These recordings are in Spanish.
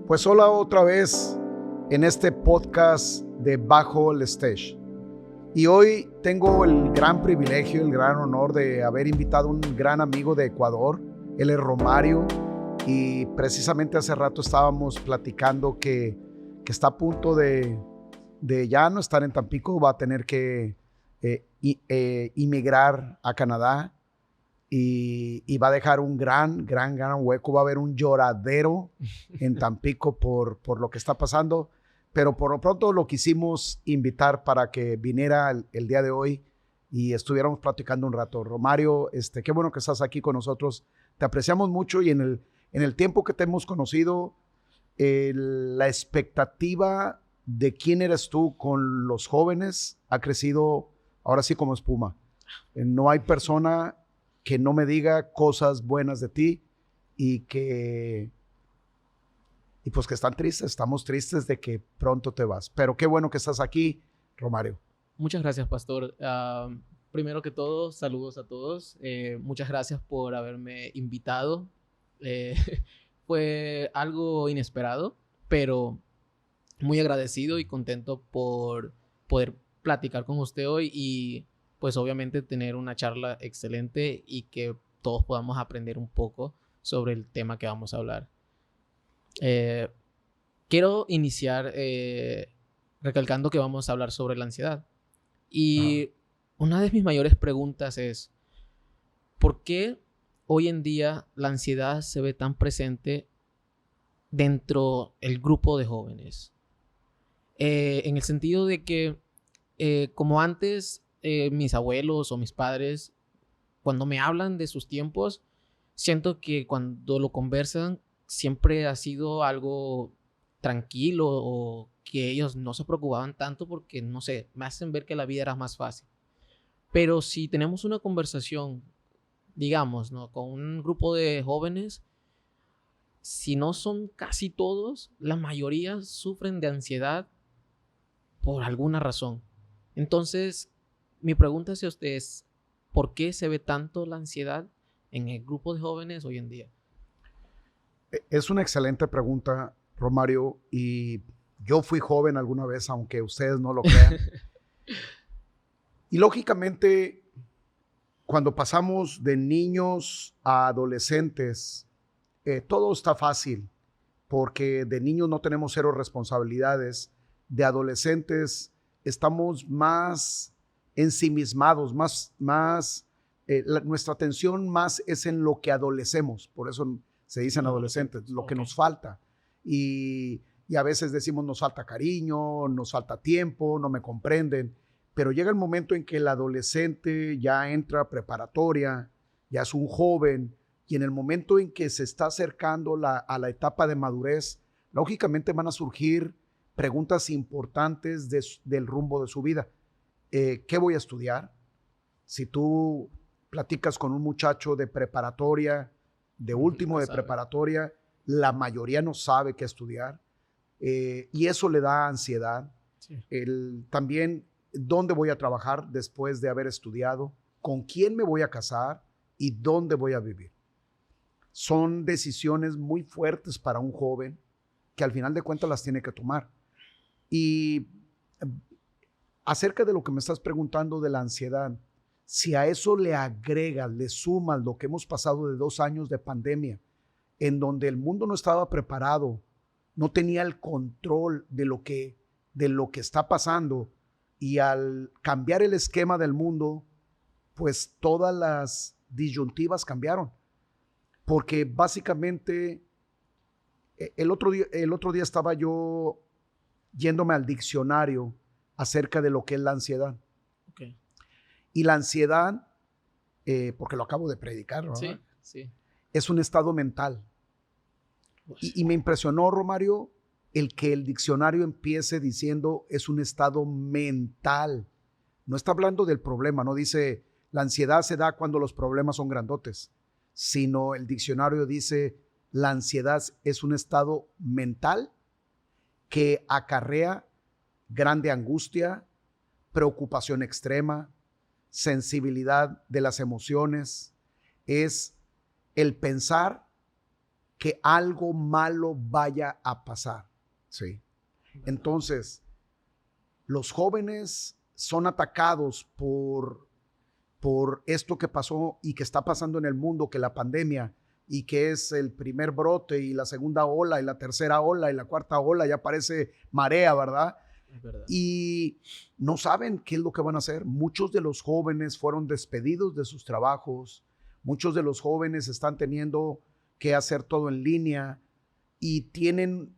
Pues hola otra vez en este podcast de Bajo el Stage. Y hoy tengo el gran privilegio, el gran honor de haber invitado a un gran amigo de Ecuador. Él es Romario y precisamente hace rato estábamos platicando que está a punto de ya no estar en Tampico, va a tener que inmigrar a Canadá. Y va a dejar un gran hueco. Va a haber un lloradero en Tampico por lo que está pasando, pero por lo pronto lo quisimos invitar para que viniera el día de hoy y estuviéramos platicando un rato. Romario, qué bueno que estás aquí con nosotros, te apreciamos mucho y en el tiempo que te hemos conocido, la expectativa de quién eres tú con los jóvenes ha crecido ahora sí como espuma. No hay persona que no me diga cosas buenas de ti y pues que estamos tristes de que pronto te vas. Pero qué bueno que estás aquí, Romario. Muchas gracias, Pastor. Primero que todo, saludos a todos. Muchas gracias por haberme invitado. Fue algo inesperado, pero muy agradecido y contento por poder platicar con usted hoy y pues obviamente tener una charla excelente y que todos podamos aprender un poco sobre el tema que vamos a hablar. Quiero iniciar recalcando que vamos a hablar sobre la ansiedad. Y una de mis mayores preguntas es, ¿por qué hoy en día la ansiedad se ve tan presente dentro del grupo de jóvenes? En el sentido de que, como antes, mis abuelos o mis padres, cuando me hablan de sus tiempos, siento que cuando lo conversan siempre ha sido algo tranquilo o que ellos no se preocupaban tanto porque, no sé, me hacen ver que la vida era más fácil. Pero si tenemos una conversación, digamos, ¿no?, con un grupo de jóvenes, si no son casi todos, la mayoría sufren de ansiedad por alguna razón. Entonces, mi pregunta hacia usted es, ¿por qué se ve tanto la ansiedad en el grupo de jóvenes hoy en día? Es una excelente pregunta, Romario, y yo fui joven alguna vez, aunque ustedes no lo crean. Y lógicamente, cuando pasamos de niños a adolescentes, todo está fácil, porque de niños no tenemos cero responsabilidades, de adolescentes estamos más ensimismados, nuestra atención más es en lo que adolecemos, por eso se dicen adolescentes, lo que nos falta. Y a veces decimos nos falta cariño, nos falta tiempo, no me comprenden, pero llega el momento en que el adolescente ya entra a preparatoria, ya es un joven, y en el momento en que se está acercando a la etapa de madurez, lógicamente van a surgir preguntas importantes del rumbo de su vida. ¿Qué voy a estudiar? Si tú platicas con un muchacho de preparatoria, de último de preparatoria, la mayoría no sabe qué estudiar, y eso le da ansiedad. Sí. También, ¿dónde voy a trabajar después de haber estudiado? ¿Con quién me voy a casar? ¿Y dónde voy a vivir? Son decisiones muy fuertes para un joven que al final de cuentas las tiene que tomar. Y acerca de lo que me estás preguntando de la ansiedad, si a eso le agregas, le sumas lo que hemos pasado de 2 años de pandemia, en donde el mundo no estaba preparado, no tenía el control de lo que está pasando, y al cambiar el esquema del mundo, pues todas las disyuntivas cambiaron. Porque básicamente el otro día estaba yo yéndome al diccionario acerca de lo que es la ansiedad. Okay. Y la ansiedad, porque lo acabo de predicar, ¿no? Sí, sí. Es un estado mental. Y me impresionó, Romario, el que el diccionario empiece diciendo es un estado mental. No está hablando del problema, no dice la ansiedad se da cuando los problemas son grandotes, sino el diccionario dice la ansiedad es un estado mental que acarrea grande angustia, preocupación extrema, sensibilidad de las emociones, es el pensar que algo malo vaya a pasar. Sí. Entonces, los jóvenes son atacados por esto que pasó y que está pasando en el mundo, que la pandemia, y que es el primer brote y la segunda ola y la tercera ola y la cuarta ola, ya parece marea, ¿verdad? Es verdad. Y no saben qué es lo que van a hacer. Muchos de los jóvenes fueron despedidos de sus trabajos, muchos de los jóvenes están teniendo que hacer todo en línea y tienen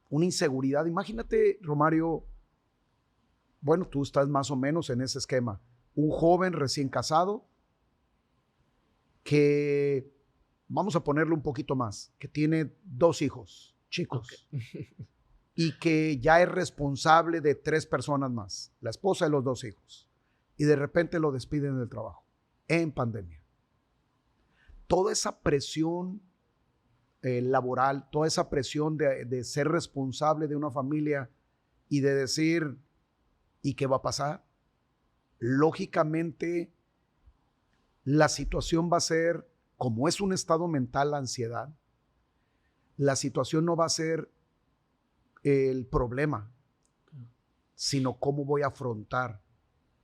una inseguridad. Imagínate, Romario, bueno, tú estás más o menos en ese esquema. Un joven recién casado que, vamos a ponerle un poquito más, que tiene 2 hijos chicos. Okay. Y que ya es responsable de 3 personas más, la esposa y los 2 hijos. Y de repente lo despiden del trabajo, en pandemia. Toda esa presión laboral, toda esa presión de ser responsable de una familia y de decir, ¿y qué va a pasar? Lógicamente, la situación va a ser, como es un estado mental, la ansiedad, la situación no va a ser el problema, sino cómo voy a afrontar,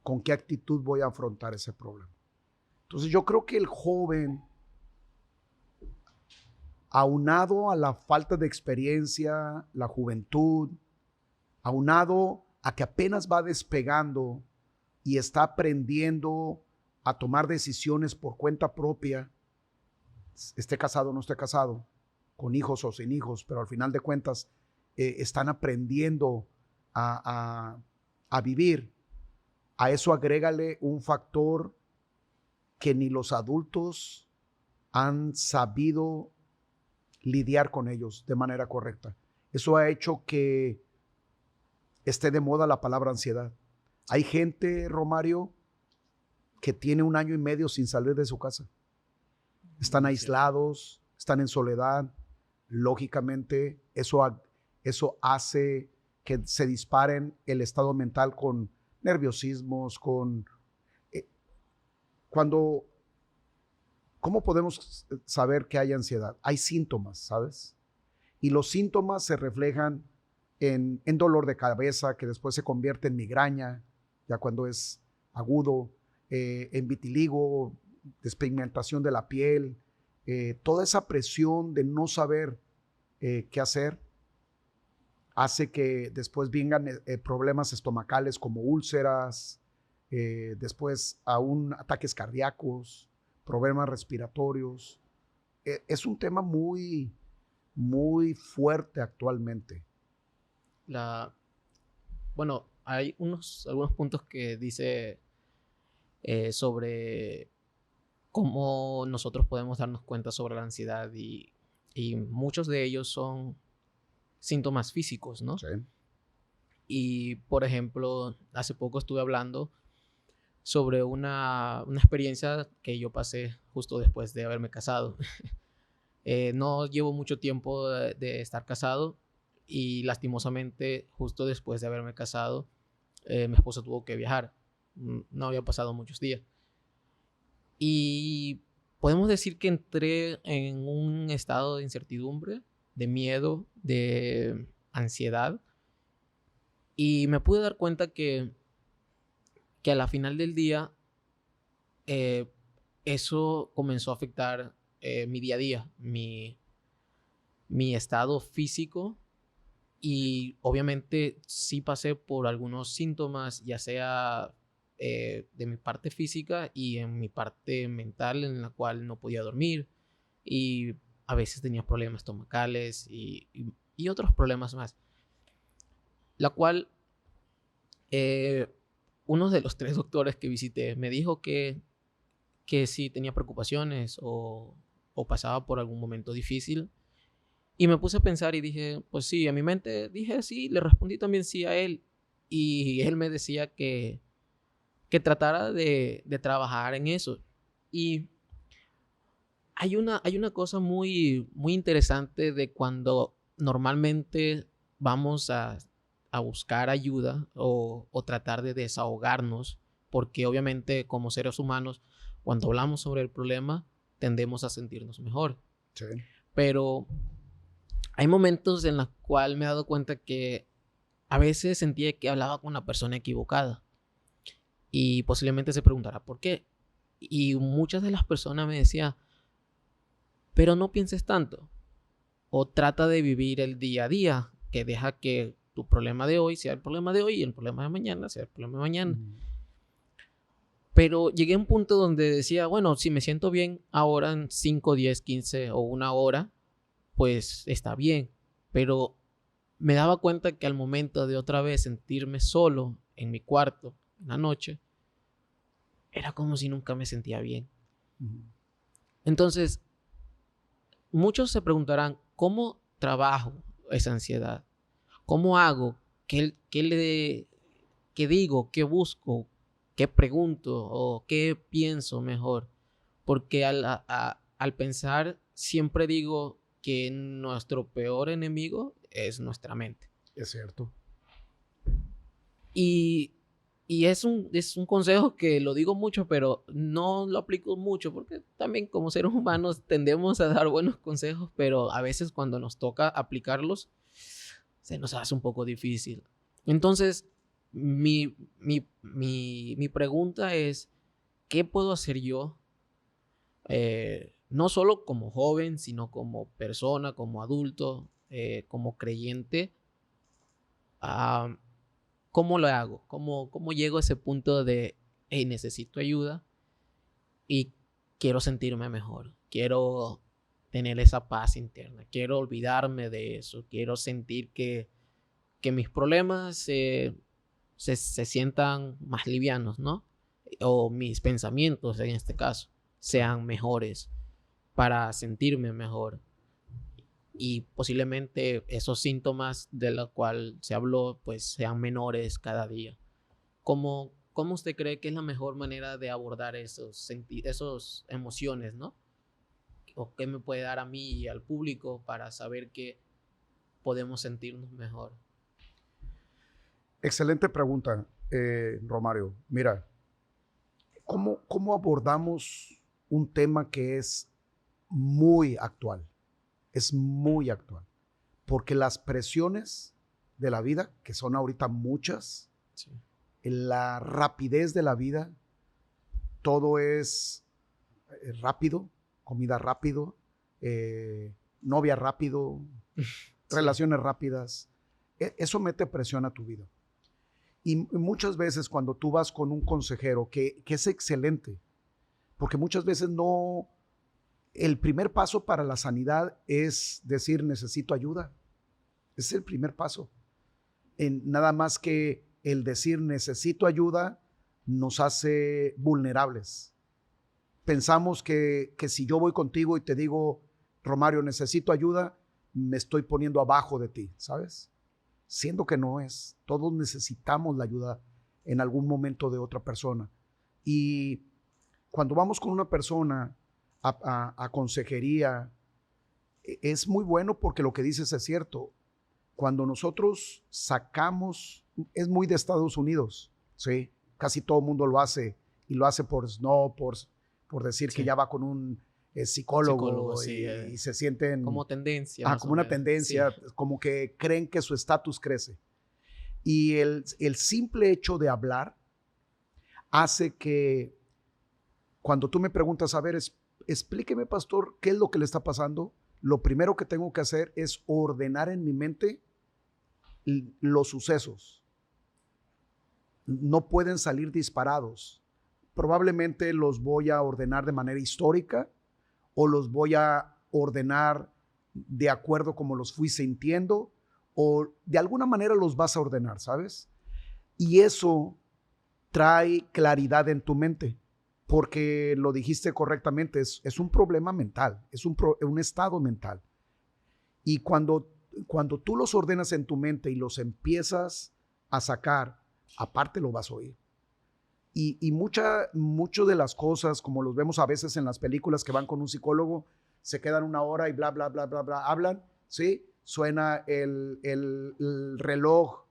con qué actitud voy a afrontar ese problema. Entonces yo creo que el joven, aunado a la falta de experiencia, la juventud, aunado a que apenas va despegando y está aprendiendo a tomar decisiones por cuenta propia, esté casado o no esté casado, con hijos o sin hijos, pero al final de cuentas están aprendiendo a vivir. A eso agrégale un factor que ni los adultos han sabido lidiar con ellos de manera correcta. Eso ha hecho que esté de moda la palabra ansiedad. Hay gente, Romario, que tiene 1 año y medio sin salir de su casa. Están aislados, están en soledad. Lógicamente, eso hace que se disparen el estado mental con nerviosismos, ¿cómo podemos saber que hay ansiedad? Hay síntomas, ¿sabes? Y los síntomas se reflejan en dolor de cabeza, que después se convierte en migraña, ya cuando es agudo, en vitiligo, despigmentación de la piel, toda esa presión de no saber qué hacer hace que después vengan problemas estomacales como úlceras, después aún ataques cardíacos, problemas respiratorios. Es un tema muy, muy fuerte actualmente. Bueno, hay algunos puntos que dice sobre cómo nosotros podemos darnos cuenta sobre la ansiedad y muchos de ellos son síntomas físicos, ¿no? Sí. Y, por ejemplo, hace poco estuve hablando sobre una experiencia que yo pasé justo después de haberme casado. No llevo mucho tiempo de estar casado y lastimosamente justo después de haberme casado mi esposa tuvo que viajar. No había pasado muchos días. Y podemos decir que entré en un estado de incertidumbre, de miedo, de ansiedad. Y me pude dar cuenta que a la final del día eso comenzó a afectar mi día a día, mi estado físico. Y obviamente sí pasé por algunos síntomas, ya sea de mi parte física y en mi parte mental, en la cual no podía dormir y a veces tenía problemas estomacales y otros problemas más. La cual uno de los 3 doctores que visité me dijo que si tenía preocupaciones o pasaba por algún momento difícil. Y me puse a pensar y dije, pues sí, en mi mente dije sí, le respondí también sí a él. Y él me decía que tratara de trabajar en eso. Y hay una cosa muy, muy interesante de cuando normalmente vamos a buscar ayuda o tratar de desahogarnos, porque obviamente como seres humanos, cuando hablamos sobre el problema, tendemos a sentirnos mejor. Sí. pero hay momentos en los cuales me he dado cuenta que a veces sentía que hablaba con la persona equivocada y posiblemente se preguntará por qué. Y muchas de las personas me decían, pero no pienses tanto o trata de vivir el día a día, que deja que tu problema de hoy sea el problema de hoy y el problema de mañana sea el problema de mañana. Pero llegué a un punto donde decía, bueno, si me siento bien ahora en 5, 10, 15 o una hora, pues está bien. Pero me daba cuenta que al momento de otra vez sentirme solo en mi cuarto en la noche, era como si nunca me sentía bien. Entonces, muchos se preguntarán, ¿cómo trabajo esa ansiedad? ¿Cómo hago? ¿Qué digo? ¿Qué busco? ¿Qué pregunto? ¿O qué pienso mejor? Porque al pensar siempre digo que nuestro peor enemigo es nuestra mente. Es cierto. Y es un consejo que lo digo mucho, pero no lo aplico mucho porque también como seres humanos tendemos a dar buenos consejos, pero a veces cuando nos toca aplicarlos se nos hace un poco difícil. Entonces, mi pregunta es, ¿qué puedo hacer yo? No solo como joven, sino como persona, como adulto, como creyente. ¿Cómo lo hago? ¿Cómo llego a ese punto de, hey, necesito ayuda y quiero sentirme mejor? Quiero tener esa paz interna. Quiero olvidarme de eso. Quiero sentir que mis problemas se sientan más livianos, ¿no? O mis pensamientos, en este caso, sean mejores para sentirme mejor. Y posiblemente esos síntomas de los cuales se habló, pues sean menores cada día. ¿Cómo usted cree que es la mejor manera de abordar esas emociones, ¿no? ¿O qué me puede dar a mí y al público para saber que podemos sentirnos mejor? Excelente pregunta, Romario. Mira, ¿cómo abordamos un tema que es muy actual? Es muy actual. Porque las presiones de la vida, que son ahorita muchas, sí, la rapidez de la vida, todo es rápido, comida rápido, novia rápido, sí, relaciones rápidas. Eso mete presión a tu vida. Y muchas veces cuando tú vas con un consejero, que es excelente, porque muchas veces no, el primer paso para la sanidad es decir, necesito ayuda. Ese es el primer paso. Nada más que el decir necesito ayuda nos hace vulnerables. Pensamos que si yo voy contigo y te digo, Romario, necesito ayuda, me estoy poniendo abajo de ti, ¿sabes? Siendo que no es. Todos necesitamos la ayuda en algún momento de otra persona. Y cuando vamos con una persona a consejería, es muy bueno porque lo que dices es cierto. Cuando nosotros sacamos, es muy de Estados Unidos, ¿sí? Casi todo el mundo lo hace y lo hace por decir sí, que ya va con un psicólogo sí, y se sienten como tendencia. Como una tendencia, sí, como que creen que su estatus crece. Y el simple hecho de hablar hace que cuando tú me preguntas, a ver, explíqueme, pastor, ¿qué es lo que le está pasando? Lo primero que tengo que hacer es ordenar en mi mente los sucesos. No pueden salir disparados. Probablemente los voy a ordenar de manera histórica o los voy a ordenar de acuerdo como los fui sintiendo o de alguna manera los vas a ordenar, ¿sabes? Y eso trae claridad en tu mente. Porque lo dijiste correctamente, es un problema mental, es un estado mental. Y cuando tú los ordenas en tu mente y los empiezas a sacar, aparte lo vas a oír. Y mucho de las cosas, como los vemos a veces en las películas que van con un psicólogo, se quedan una hora y bla, bla, bla, bla, bla, hablan, ¿sí? Suena el reloj,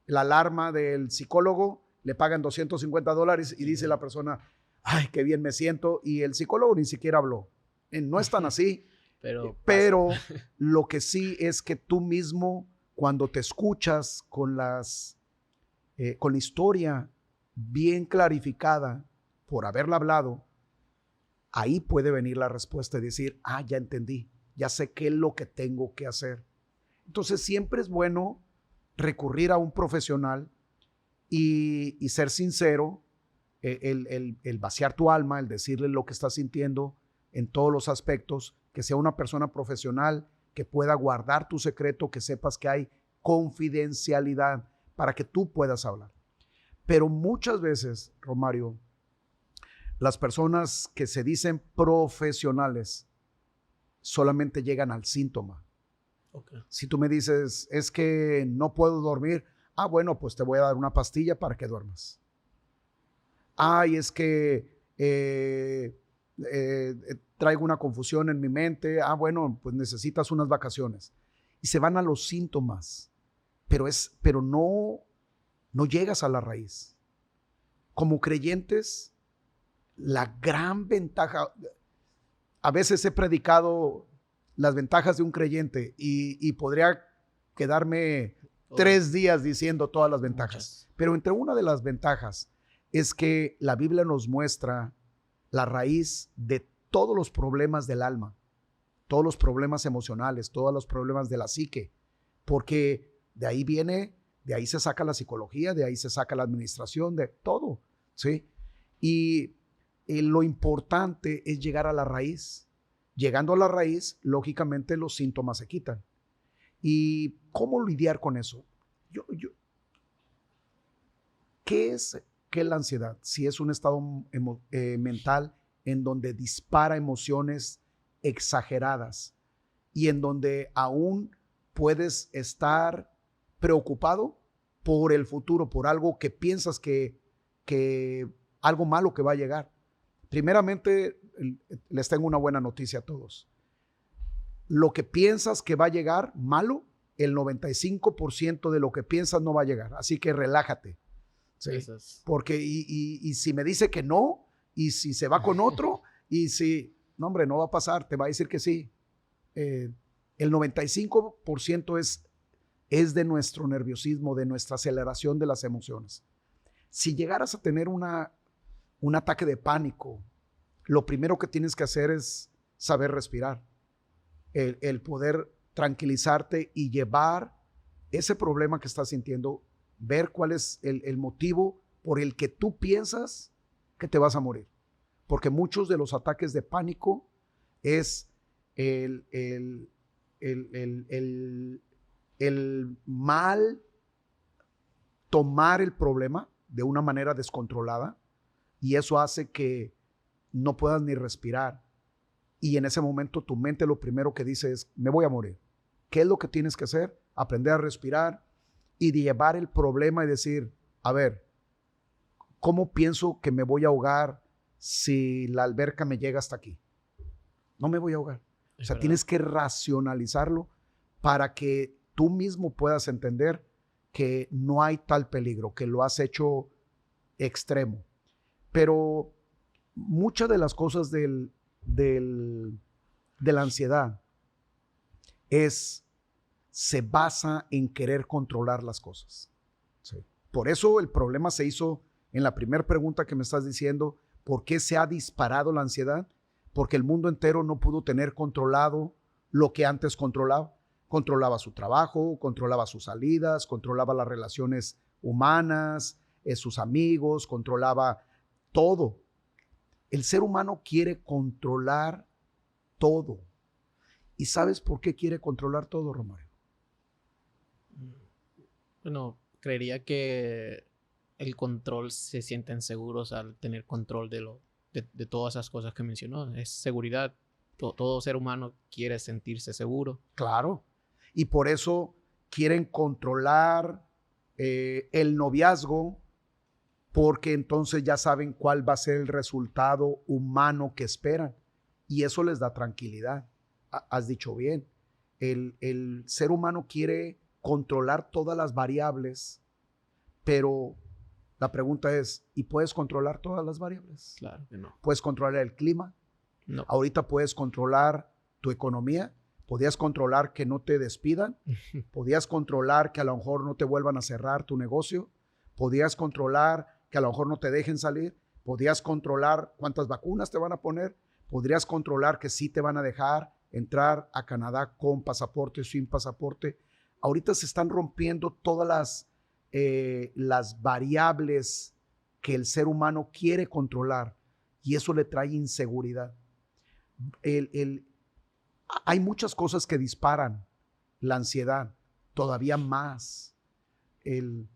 la alarma del psicólogo, le pagan $250 y dice la persona, ay, qué bien me siento, y el psicólogo ni siquiera habló. No es tan así. pero pasa. Pero lo que sí es que tú mismo, cuando te escuchas con la historia bien clarificada por haberla hablado, ahí puede venir la respuesta y decir, ya entendí, ya sé qué es lo que tengo que hacer. Entonces siempre es bueno recurrir a un profesional y ser sincero, el vaciar tu alma, el decirle lo que estás sintiendo en todos los aspectos, que sea una persona profesional que pueda guardar tu secreto, que sepas que hay confidencialidad para que tú puedas hablar. Pero muchas veces, Romario, las personas que se dicen profesionales solamente llegan al síntoma. Okay. Si tú me dices, es que no puedo dormir, bueno, pues te voy a dar una pastilla para que duermas. Es que traigo una confusión en mi mente. Bueno, pues necesitas unas vacaciones. Y se van a los síntomas, pero no llegas a la raíz. Como creyentes, la gran ventaja, a veces he predicado las ventajas de un creyente y podría quedarme 3 días diciendo todas las ventajas. Muchas. Pero entre una de las ventajas es que la Biblia nos muestra la raíz de todos los problemas del alma, todos los problemas emocionales, todos los problemas de la psique, porque de ahí se saca la psicología, de ahí se saca la administración, de todo, ¿sí? Y lo importante es llegar a la raíz. Llegando a la raíz, lógicamente los síntomas se quitan. ¿Y cómo lidiar con eso? ¿Qué es la ansiedad? Si es un estado mental en donde dispara emociones exageradas y en donde aún puedes estar preocupado por el futuro, por algo que piensas que algo malo que va a llegar. Primeramente, les tengo una buena noticia a todos. Lo que piensas que va a llegar malo, el 95% de lo que piensas no va a llegar. Así que relájate. ¿Sí? Porque y si me dice que no, y si se va con otro, y si, no hombre, no va a pasar, te va a decir que sí. El 95% es de nuestro nerviosismo, de nuestra aceleración de las emociones. Si llegaras a tener un ataque de pánico, lo primero que tienes que hacer es saber respirar, el poder tranquilizarte y llevar ese problema que estás sintiendo, ver cuál es el motivo por el que tú piensas que te vas a morir. Porque muchos de los ataques de pánico es el mal tomar el problema de una manera descontrolada, y eso hace que no puedas ni respirar. Y en ese momento tu mente lo primero que dice es, me voy a morir. ¿Qué es lo que tienes que hacer? Aprender a respirar y llevar el problema y decir, a ver, ¿cómo pienso que me voy a ahogar si la alberca me llega hasta aquí? No me voy a ahogar. O sea, tienes que racionalizarlo para que tú mismo puedas entender que no hay tal peligro, que lo has hecho extremo. Pero muchas de las cosas de la ansiedad se basa en querer controlar las cosas. Sí. Por eso el problema se hizo en la primera pregunta que me estás diciendo, ¿por qué se ha disparado la ansiedad? Porque el mundo entero no pudo tener controlado lo que antes controlaba. Controlaba su trabajo, controlaba sus salidas, controlaba las relaciones humanas, sus amigos, controlaba todo. El ser humano quiere controlar todo. ¿Y sabes por qué quiere controlar todo, Romario? Bueno, creería que el control, se sienten seguros al tener control de todas esas cosas que mencionó. Es seguridad. Todo ser humano quiere sentirse seguro. Claro. Y por eso quieren controlar el noviazgo, porque entonces ya saben cuál va a ser el resultado humano que esperan. Y eso les da tranquilidad. Has dicho bien. El ser humano quiere controlar todas las variables, pero la pregunta es, ¿y puedes controlar todas las variables? Claro que no. ¿Puedes controlar el clima? No. Ahorita puedes controlar tu economía, podías controlar que no te despidan, podías controlar que a lo mejor no te vuelvan a cerrar tu negocio, podías controlar que a lo mejor no te dejen salir, podías controlar cuántas vacunas te van a poner, podrías controlar que sí te van a dejar entrar a Canadá con pasaporte o sin pasaporte. Ahorita se están rompiendo todas las variables que el ser humano quiere controlar y eso le trae inseguridad. Hay muchas cosas que disparan la ansiedad, todavía más el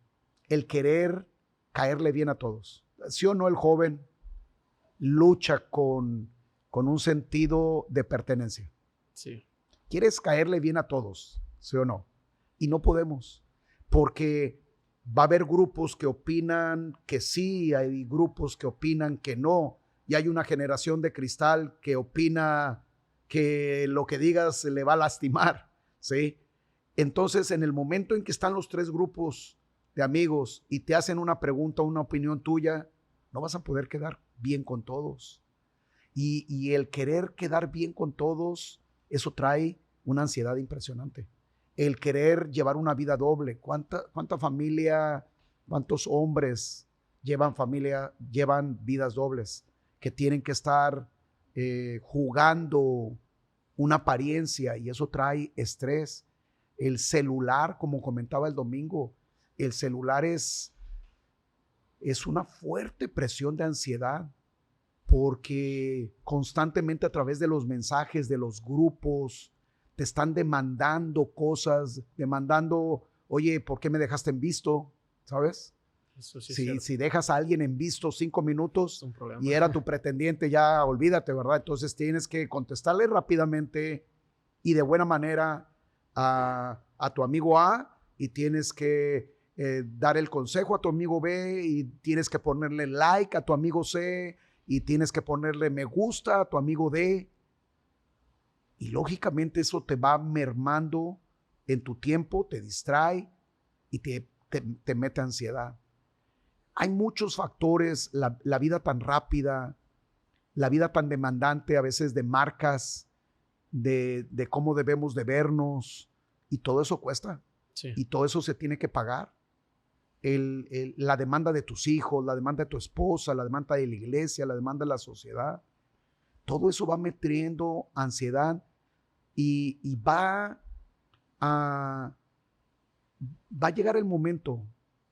querer caerle bien a todos. ¿Sí o no el joven lucha con un sentido de pertenencia? Sí. Quieres caerle bien a todos, ¿sí o no? Y no podemos, porque va a haber grupos que opinan que sí, hay grupos que opinan que no, y hay una generación de cristal que opina que lo que digas le va a lastimar, ¿sí? Entonces, en el momento en que están los tres grupos de amigos y te hacen una pregunta, una opinión tuya, no vas a poder quedar bien con todos. Y el querer quedar bien con todos, eso trae una ansiedad impresionante. El querer llevar una vida doble. ¿Cuánta familia, cuántos hombres llevan vidas dobles que tienen que estar jugando una apariencia y eso trae estrés? El celular, como comentaba el domingo, el celular es una fuerte presión de ansiedad porque constantemente a través de los mensajes, de los grupos, te están demandando cosas, demandando, oye, ¿por qué me dejaste en visto? ¿Sabes? Eso sí Si dejas a alguien en visto 5 minutos es un problema. y era tu pretendiente, ya olvídate, ¿verdad? Entonces tienes que contestarle rápidamente y de buena manera a tu amigo A y tienes que dar el consejo a tu amigo B y tienes que ponerle like a tu amigo C y tienes que ponerle me gusta a tu amigo D. Y lógicamente eso te va mermando en tu tiempo, te distrae y te mete ansiedad. Hay muchos factores, la vida tan rápida, la vida tan demandante a veces de marcas, de cómo debemos de vernos y todo eso cuesta. Sí. Y todo eso se tiene que pagar. La demanda de tus hijos, la demanda de tu esposa, la demanda de la iglesia, la demanda de la sociedad. Todo eso va metiendo ansiedad y va a llegar el momento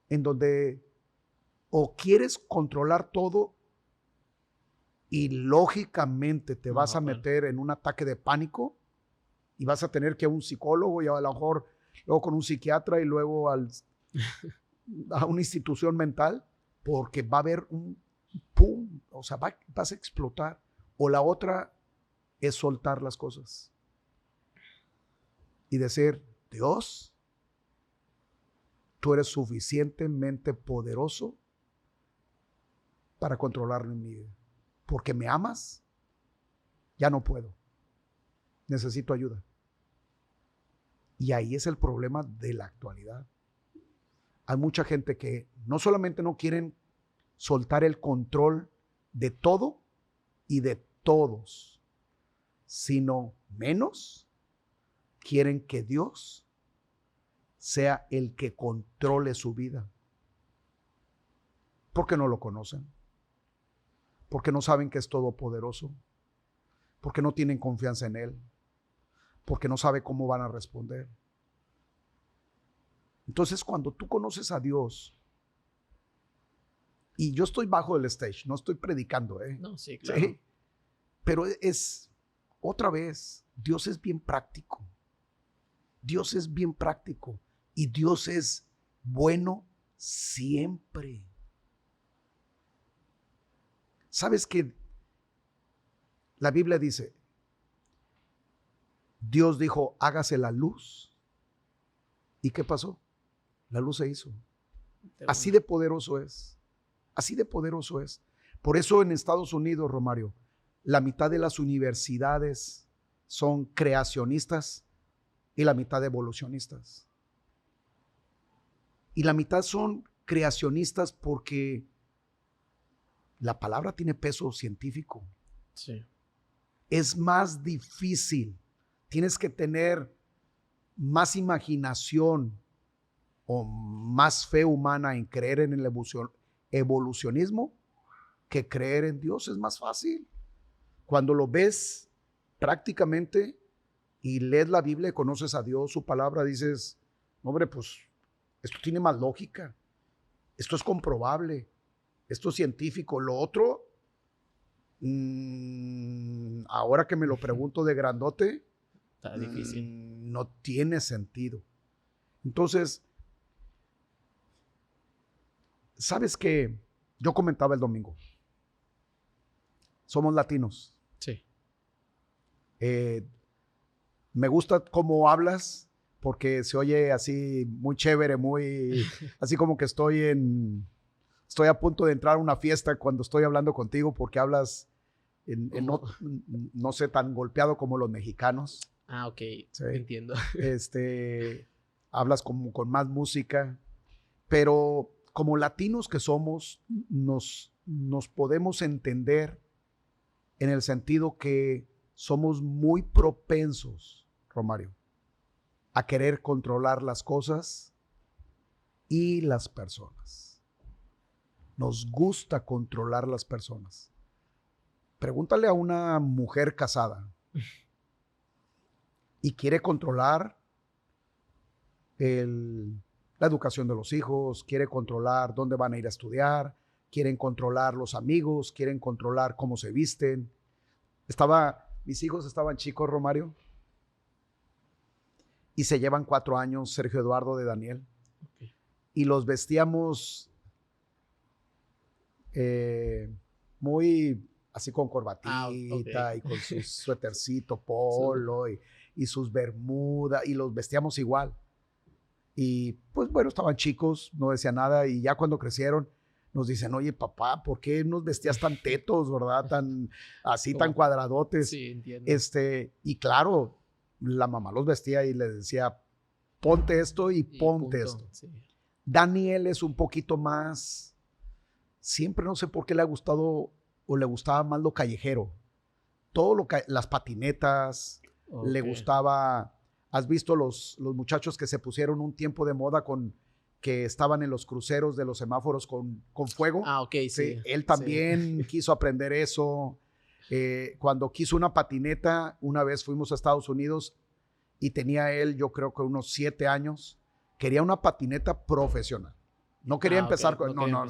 en donde o quieres controlar todo y lógicamente te vas a meter en un ataque de pánico y vas a tener que ir a un psicólogo y a lo mejor luego con un psiquiatra y luego a una institución mental porque va a haber un pum, o sea, vas a explotar. O la otra es soltar las cosas y decir, Dios, tú eres suficientemente poderoso para controlar mi vida. Porque me amas, ya no puedo. Necesito ayuda. Y ahí es el problema de la actualidad. Hay mucha gente que no solamente no quieren soltar el control de todo y de todos, sino menos quieren que Dios sea el que controle su vida. Porque no lo conocen. Porque no saben que es todopoderoso. Porque no tienen confianza en Él. Porque no saben cómo van a responder. Entonces, cuando tú conoces a Dios, y yo estoy bajo el stage, no estoy predicando, No, sí, claro. ¿sí? Pero otra vez, Dios es bien práctico. Dios es bien práctico. Y Dios es bueno siempre. ¿Sabes qué? La Biblia dice, Dios dijo, hágase la luz. ¿Y qué pasó? La luz se hizo. Así de poderoso es. Así de poderoso es. Por eso en Estados Unidos, Romario, la mitad de las universidades son creacionistas y la mitad evolucionistas. Y la mitad son creacionistas porque la palabra tiene peso científico. Sí. Es más difícil tienes que tener más imaginación o más fe humana en creer en el evolucionismo que creer en Dios. Es más fácil. Cuando lo ves prácticamente y lees la Biblia y conoces a Dios, su palabra, dices, hombre, pues esto tiene más lógica, esto es comprobable, esto es científico. Lo otro, ahora que me lo pregunto de grandote, Está difícil. no tiene sentido. Entonces, ¿sabes qué? Yo comentaba el domingo, somos latinos. Sí. Me gusta cómo hablas porque se oye así muy chévere, muy así como que estoy a punto de entrar a una fiesta cuando estoy hablando contigo, porque hablas no sé, tan golpeado como los mexicanos. Ah, ok, ¿Sí? entiendo. Hablas como con más música, pero como latinos que somos, nos podemos entender en el sentido que somos muy propensos, Romario, a querer controlar las cosas y las personas. Nos gusta controlar las personas. Pregúntale a una mujer casada y quiere controlar la educación de los hijos, quiere controlar dónde van a ir a estudiar, quieren controlar los amigos, quieren controlar cómo se visten. Mis hijos estaban chicos, Romario, y se llevan 4 años, Sergio Eduardo de Daniel, Okay. y los vestíamos muy así con corbatita okay. y con su suétercito polo y sus bermudas, y los vestíamos igual. Y pues bueno, estaban chicos, no decían nada, y ya cuando crecieron nos dicen, oye papá, ¿por qué nos vestías tan tetos, verdad? Tan cuadradotes. Sí, entiendo. Y claro, la mamá los vestía y les decía, ponte esto y ponte esto. Sí. Daniel es un poquito más, siempre no sé por qué le ha gustado o le gustaba más lo callejero. Todo las patinetas, le gustaba. ¿Has visto los muchachos que se pusieron un tiempo de moda que estaban en los cruceros de los semáforos con fuego? Ah, ok, sí. Él también quiso aprender eso. Cuando quiso una patineta, una vez fuimos a Estados Unidos y tenía él, yo creo que unos 7 años, quería una patineta profesional. No quería empezar con... No.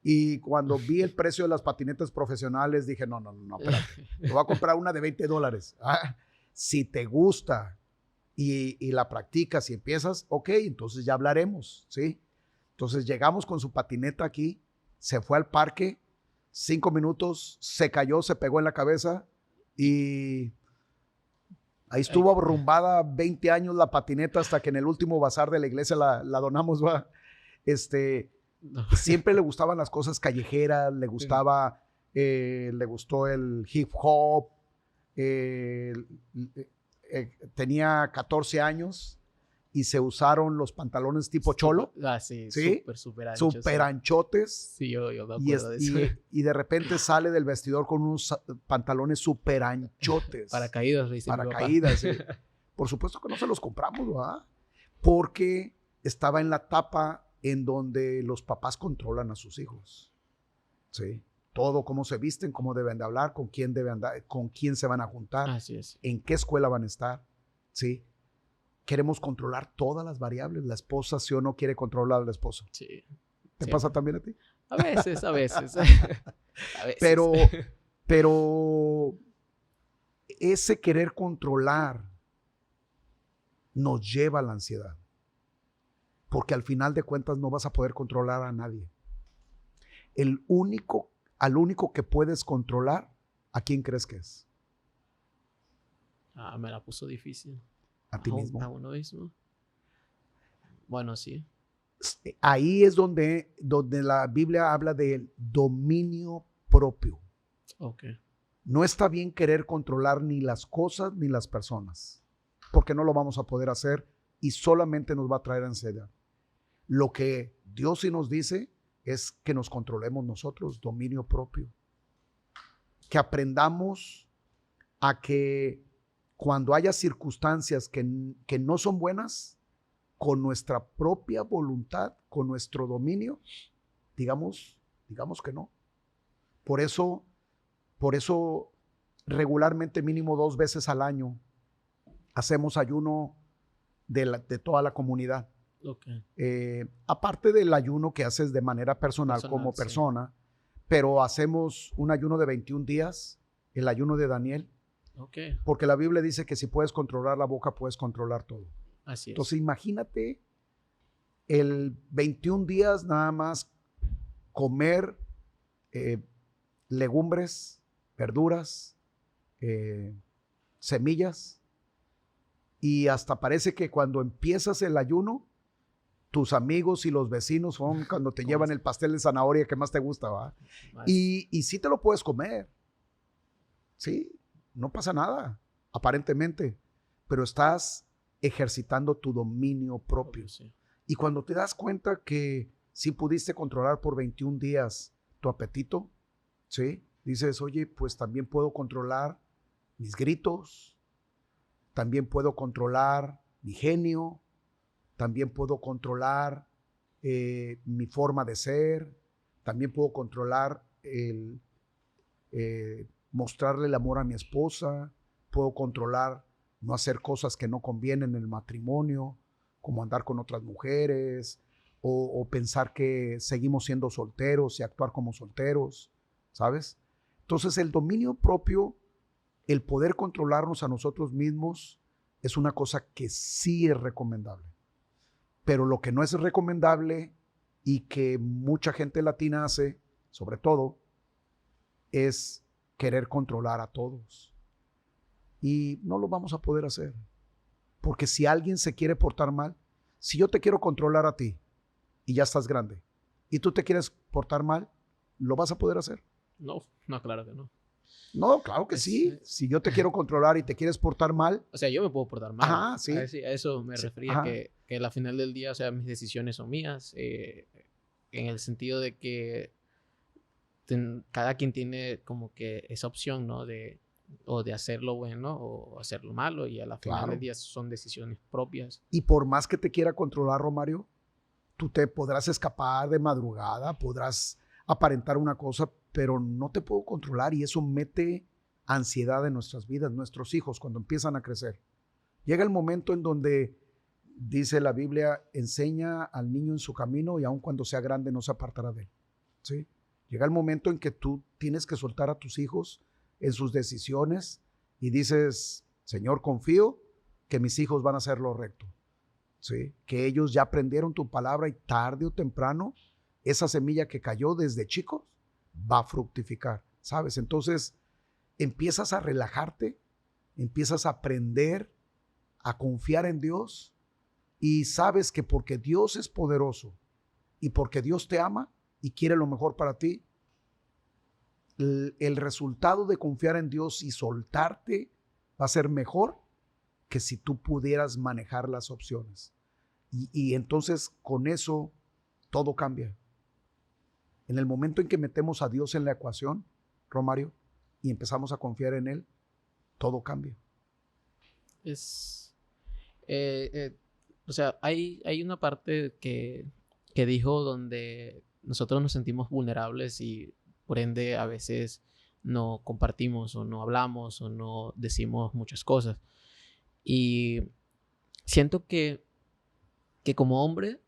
Y cuando vi el precio de las patinetas profesionales, dije, no, espérate. Te voy a comprar una de $20. Si te gusta y la practicas y empiezas, ok, entonces ya hablaremos, ¿sí? Entonces llegamos con su patineta aquí, se fue al parque, 5 minutos, se cayó, se pegó en la cabeza y ahí estuvo arrumbada 20 años la patineta hasta que en el último bazar de la iglesia la donamos, ¿va? Siempre le gustaban las cosas callejeras, le gustó el hip hop, tenía 14 años y se usaron los pantalones tipo cholo. Sí, súper anchos. Súper anchotes. Sí, yo me acuerdo de eso. Y de repente sale del vestidor con unos pantalones súper anchotes. Paracaídas, dice mi papá. Paracaídas, sí. Por supuesto que no se los compramos, ¿verdad? Porque estaba en la etapa en donde los papás controlan a sus hijos. Sí. Todo, cómo se visten, cómo deben de hablar, con quién deben andar, con quién se van a juntar, Así es. en qué escuela van a estar. Sí. Queremos controlar todas las variables. La esposa, sí o no, quiere controlar a la esposa. Sí. ¿Te pasa también a ti? A veces. A veces. Pero ese querer controlar nos lleva a la ansiedad. Porque al final de cuentas no vas a poder controlar a nadie. Al único que puedes controlar, ¿a quién crees que es? Me la puso difícil. ¿A ti mismo? A uno mismo. Bueno, sí. Ahí es donde la Biblia habla del dominio propio. Okay. No está bien querer controlar ni las cosas ni las personas, porque no lo vamos a poder hacer y solamente nos va a traer ansiedad. Lo que Dios sí nos dice es que nos controlemos nosotros, dominio propio. Que aprendamos a que cuando haya circunstancias que no son buenas, con nuestra propia voluntad, con nuestro dominio, digamos que no. Por eso regularmente mínimo 2 veces al año hacemos ayuno de toda la comunidad. Okay. Aparte del ayuno que haces de manera personal como persona, sí. Pero hacemos un ayuno de 21 días, el ayuno de Daniel. Okay. Porque la Biblia dice que si puedes controlar la boca, puedes controlar todo. Así es. Entonces imagínate el 21 días nada más comer legumbres, verduras, semillas, y hasta parece que cuando empiezas el ayuno, tus amigos y los vecinos son cuando te llevan el pastel de zanahoria que más te gusta, ¿va? Y sí te lo puedes comer, sí, no pasa nada, aparentemente, pero estás ejercitando tu dominio propio. Sí. Y cuando te das cuenta que sí pudiste controlar por 21 días tu apetito, ¿sí? Dices, oye, pues también puedo controlar mis gritos, también puedo controlar mi genio, también puedo controlar mi forma de ser, también puedo controlar mostrarle el amor a mi esposa, puedo controlar no hacer cosas que no convienen en el matrimonio, como andar con otras mujeres, o pensar que seguimos siendo solteros y actuar como solteros, ¿sabes? Entonces el dominio propio, el poder controlarnos a nosotros mismos, es una cosa que sí es recomendable. Pero lo que no es recomendable y que mucha gente latina hace, sobre todo, es querer controlar a todos. Y no lo vamos a poder hacer. Porque si alguien se quiere portar mal, si yo te quiero controlar a ti y ya estás grande, y tú te quieres portar mal, ¿lo vas a poder hacer? No, claro que no. No, claro que sí. Si yo te quiero controlar y te quieres portar mal. O sea, yo me puedo portar mal. Ajá, sí. A eso me refería, que al final del día, o sea, mis decisiones son mías, en el sentido de que cada quien tiene como que esa opción, ¿no? O de hacerlo bueno o hacerlo malo, y a la final del día son decisiones propias. Y por más que te quiera controlar, Romario, tú te podrás escapar de madrugada, podrás aparentar una cosa, pero no te puedo controlar, y eso mete ansiedad en nuestras vidas. Nuestros hijos, cuando empiezan a crecer, llega el momento en donde dice la Biblia, enseña al niño en su camino y aun cuando sea grande no se apartará de él, ¿sí? Llega el momento en que tú tienes que soltar a tus hijos en sus decisiones y dices, Señor, confío que mis hijos van a hacer lo recto, ¿sí? Que ellos ya aprendieron tu palabra y tarde o temprano esa semilla que cayó desde chicos va a fructificar, ¿sabes? Entonces empiezas a relajarte, empiezas a aprender a confiar en Dios, y sabes que porque Dios es poderoso y porque Dios te ama y quiere lo mejor para ti, el resultado de confiar en Dios y soltarte va a ser mejor que si tú pudieras manejar las opciones. Y entonces con eso todo cambia. En el momento en que metemos a Dios en la ecuación, Romario, y empezamos a confiar en Él, todo cambia. O sea, hay una parte que dijo donde nosotros nos sentimos vulnerables y por ende a veces no compartimos o no hablamos o no decimos muchas cosas. Y siento que como hombre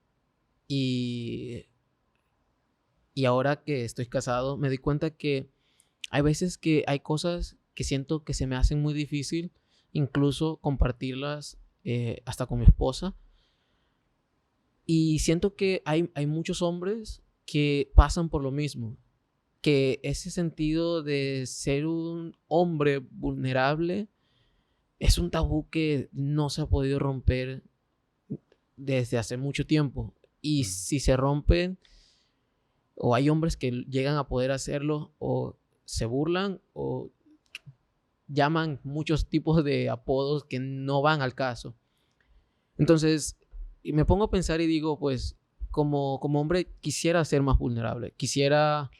y ahora que estoy casado, me doy cuenta que hay veces que hay cosas que siento que se me hacen muy difícil, incluso compartirlas hasta con mi esposa. Y siento que hay muchos hombres que pasan por lo mismo, que ese sentido de ser un hombre vulnerable es un tabú que no se ha podido romper desde hace mucho tiempo. Y si se rompen, o hay hombres que llegan a poder hacerlo, o se burlan, o llaman muchos tipos de apodos que no van al caso. Entonces, me pongo a pensar y digo, pues, como hombre quisiera ser más vulnerable, quisiera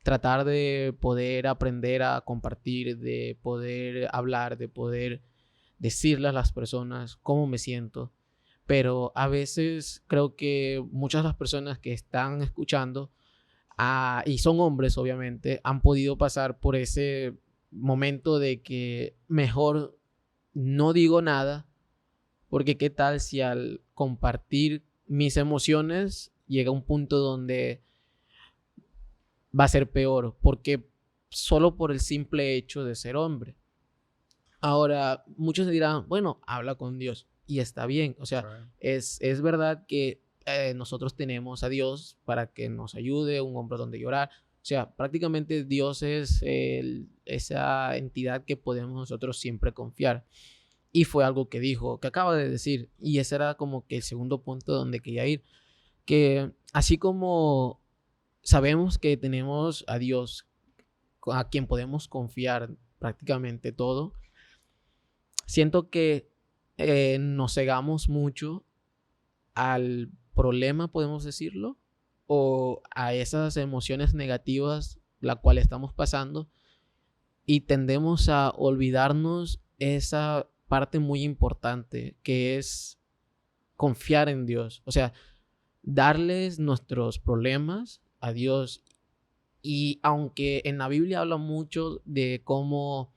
tratar de poder aprender a compartir, de poder hablar, de poder decirle a las personas cómo me siento. Pero a veces creo que muchas de las personas que están escuchando, y son hombres obviamente, han podido pasar por ese momento de que mejor no digo nada, porque qué tal si al compartir mis emociones llega un punto donde va a ser peor, porque solo por el simple hecho de ser hombre. Ahora, muchos dirán, bueno, habla con Dios y está bien. O sea, es verdad que nosotros tenemos a Dios para que nos ayude, un hombro donde llorar. O sea, prácticamente Dios es esa entidad que podemos nosotros siempre confiar. Y fue algo que dijo, que acaba de decir. Y ese era como que el segundo punto donde quería ir. Que así como sabemos que tenemos a Dios, a quien podemos confiar prácticamente todo, siento que nos cegamos mucho al problema, podemos decirlo, o a esas emociones negativas la cual estamos pasando, y tendemos a olvidarnos esa parte muy importante que es confiar en Dios. O sea, darles nuestros problemas a Dios. Y aunque en la Biblia habla mucho de cómo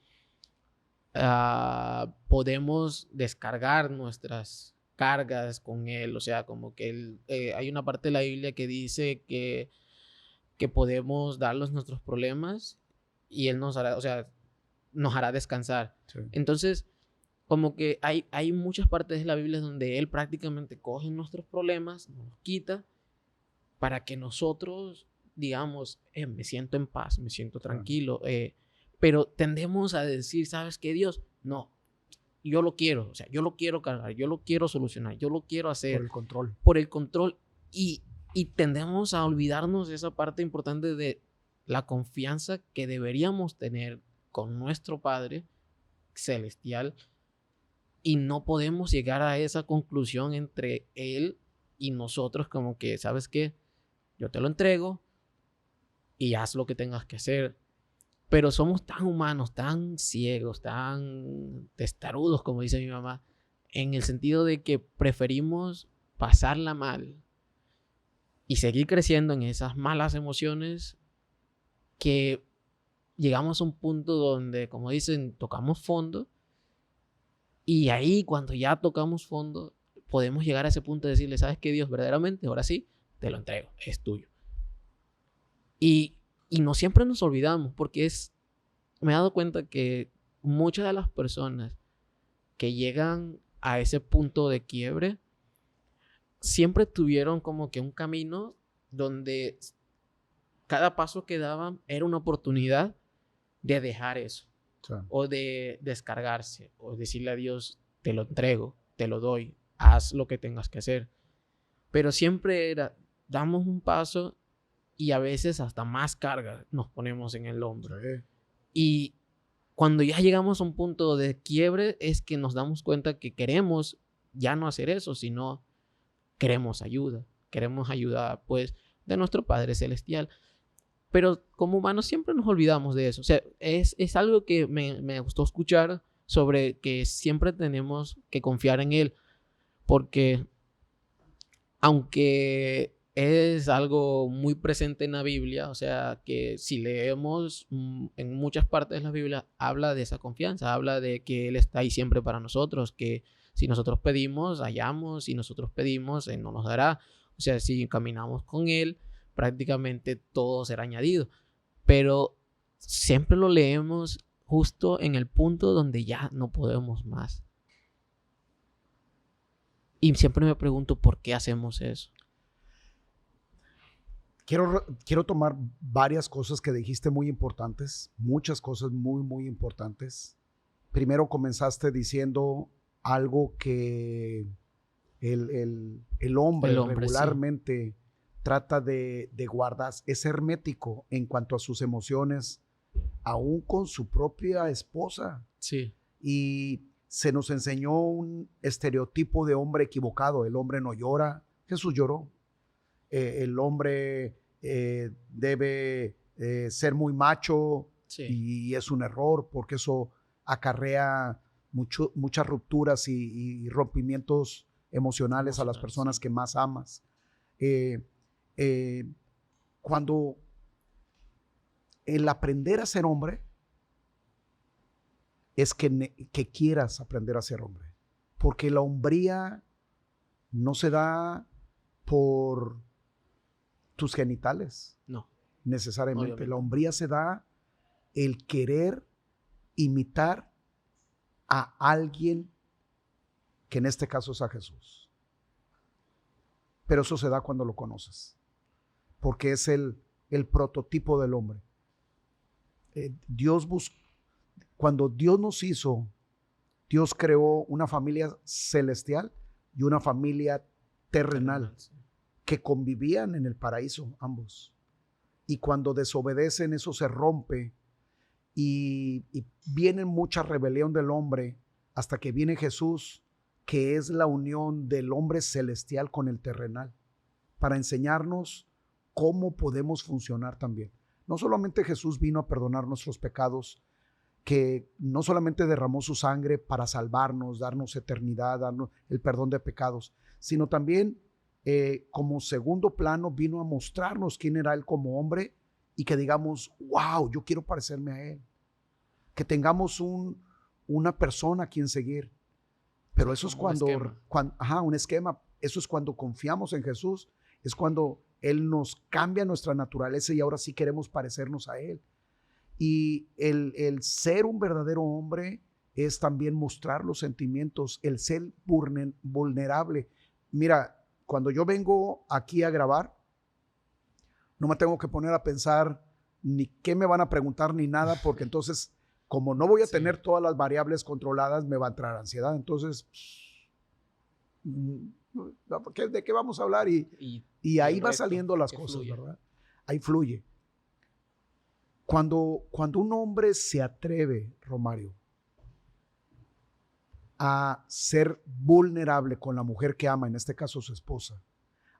podemos descargar nuestras cargas con Él, o sea, como que hay una parte de la Biblia que dice que podemos darles nuestros problemas y Él nos hará, o sea, nos hará descansar. Sí. Entonces, como que hay muchas partes de la Biblia donde Él prácticamente coge nuestros problemas, nos los quita, para que nosotros digamos, me siento en paz, me siento tranquilo, pero tendemos a decir, ¿sabes qué, Dios? No, yo lo quiero, o sea, yo lo quiero cargar, yo lo quiero solucionar, yo lo quiero hacer. Por el control. Por el control. Y tendemos a olvidarnos de esa parte importante de la confianza que deberíamos tener con nuestro Padre Celestial, y no podemos llegar a esa conclusión entre Él y nosotros, como que, ¿sabes qué? Yo te lo entrego y haz lo que tengas que hacer. Pero somos tan humanos, tan ciegos, tan testarudos, como dice mi mamá, en el sentido de que preferimos pasarla mal y seguir creciendo en esas malas emociones, que llegamos a un punto donde, como dicen, tocamos fondo. Y ahí, cuando ya tocamos fondo, podemos llegar a ese punto de decirle, ¿sabes qué, Dios? Verdaderamente, ahora sí, te lo entrego, es tuyo. Y no siempre nos olvidamos, porque me he dado cuenta que muchas de las personas que llegan a ese punto de quiebre siempre tuvieron como que un camino donde cada paso que daban era una oportunidad de dejar eso, sí, o de descargarse, o decirle a Dios, te lo entrego, te lo doy, haz lo que tengas que hacer. Pero siempre damos un paso y a veces hasta más carga nos ponemos en el hombro. Sí. Y cuando ya llegamos a un punto de quiebre es que nos damos cuenta que queremos ya no hacer eso, sino queremos ayuda pues de nuestro Padre Celestial. Pero como humanos siempre nos olvidamos de eso. O sea, es algo que me gustó escuchar, sobre que siempre tenemos que confiar en Él, porque aunque es algo muy presente en la Biblia, o sea, que si leemos en muchas partes de la Biblia, habla de esa confianza, habla de que Él está ahí siempre para nosotros, que si nosotros pedimos, hallamos, si nosotros pedimos, Él no nos dará. O sea, si caminamos con Él, prácticamente todo será añadido. Pero siempre lo leemos justo en el punto donde ya no podemos más. Y siempre me pregunto por qué hacemos eso. Quiero tomar varias cosas que dijiste muy importantes, muchas cosas muy, muy importantes. Primero comenzaste diciendo algo que el hombre regularmente, sí, trata de guardar, es hermético en cuanto a sus emociones, aún con su propia esposa. Sí. Y se nos enseñó un estereotipo de hombre equivocado. El hombre no llora. Jesús lloró. El hombre debe ser muy macho, Sí. y es un error porque eso acarrea muchas rupturas y rompimientos emocionales a las personas sí. que más amas. Eh, eh, Cuando el aprender a ser hombre es que quieras aprender a ser hombre, porque la hombría no se da por tus genitales No, necesariamente. obviamente. La hombría se da el querer imitar a alguien, que en este caso es a Jesús. Pero eso se da cuando lo conoces, porque es el prototipo del hombre. Cuando Dios nos hizo, Dios creó una familia celestial y una familia terrenal Sí. que convivían en el paraíso ambos. Y cuando desobedecen, eso se rompe y viene mucha rebelión del hombre hasta que viene Jesús, que es la unión del hombre celestial con el terrenal, para enseñarnos cómo podemos funcionar también. No solamente Jesús vino a perdonar nuestros pecados, que no solamente derramó su sangre para salvarnos, darnos eternidad, darnos el perdón de pecados, sino también como segundo plano vino a mostrarnos quién era Él como hombre y que digamos, wow, yo quiero parecerme a Él. Que tengamos una persona a quien seguir. Pero eso es Como un esquema. Eso es cuando confiamos en Jesús, es cuando Él nos cambia nuestra naturaleza y ahora sí queremos parecernos a Él. Y el ser un verdadero hombre es también mostrar los sentimientos, el ser vulnerable. Mira, cuando yo vengo aquí a grabar, no me tengo que poner a pensar ni qué me van a preguntar ni nada, porque entonces, como no voy a tener todas las variables controladas, me va a entrar ansiedad. Entonces, ¿de qué vamos a hablar? Y ahí va saliendo las cosas, fluye. ¿verdad? Ahí fluye. Cuando un hombre se atreve, Romario, a ser vulnerable con la mujer que ama, en este caso su esposa,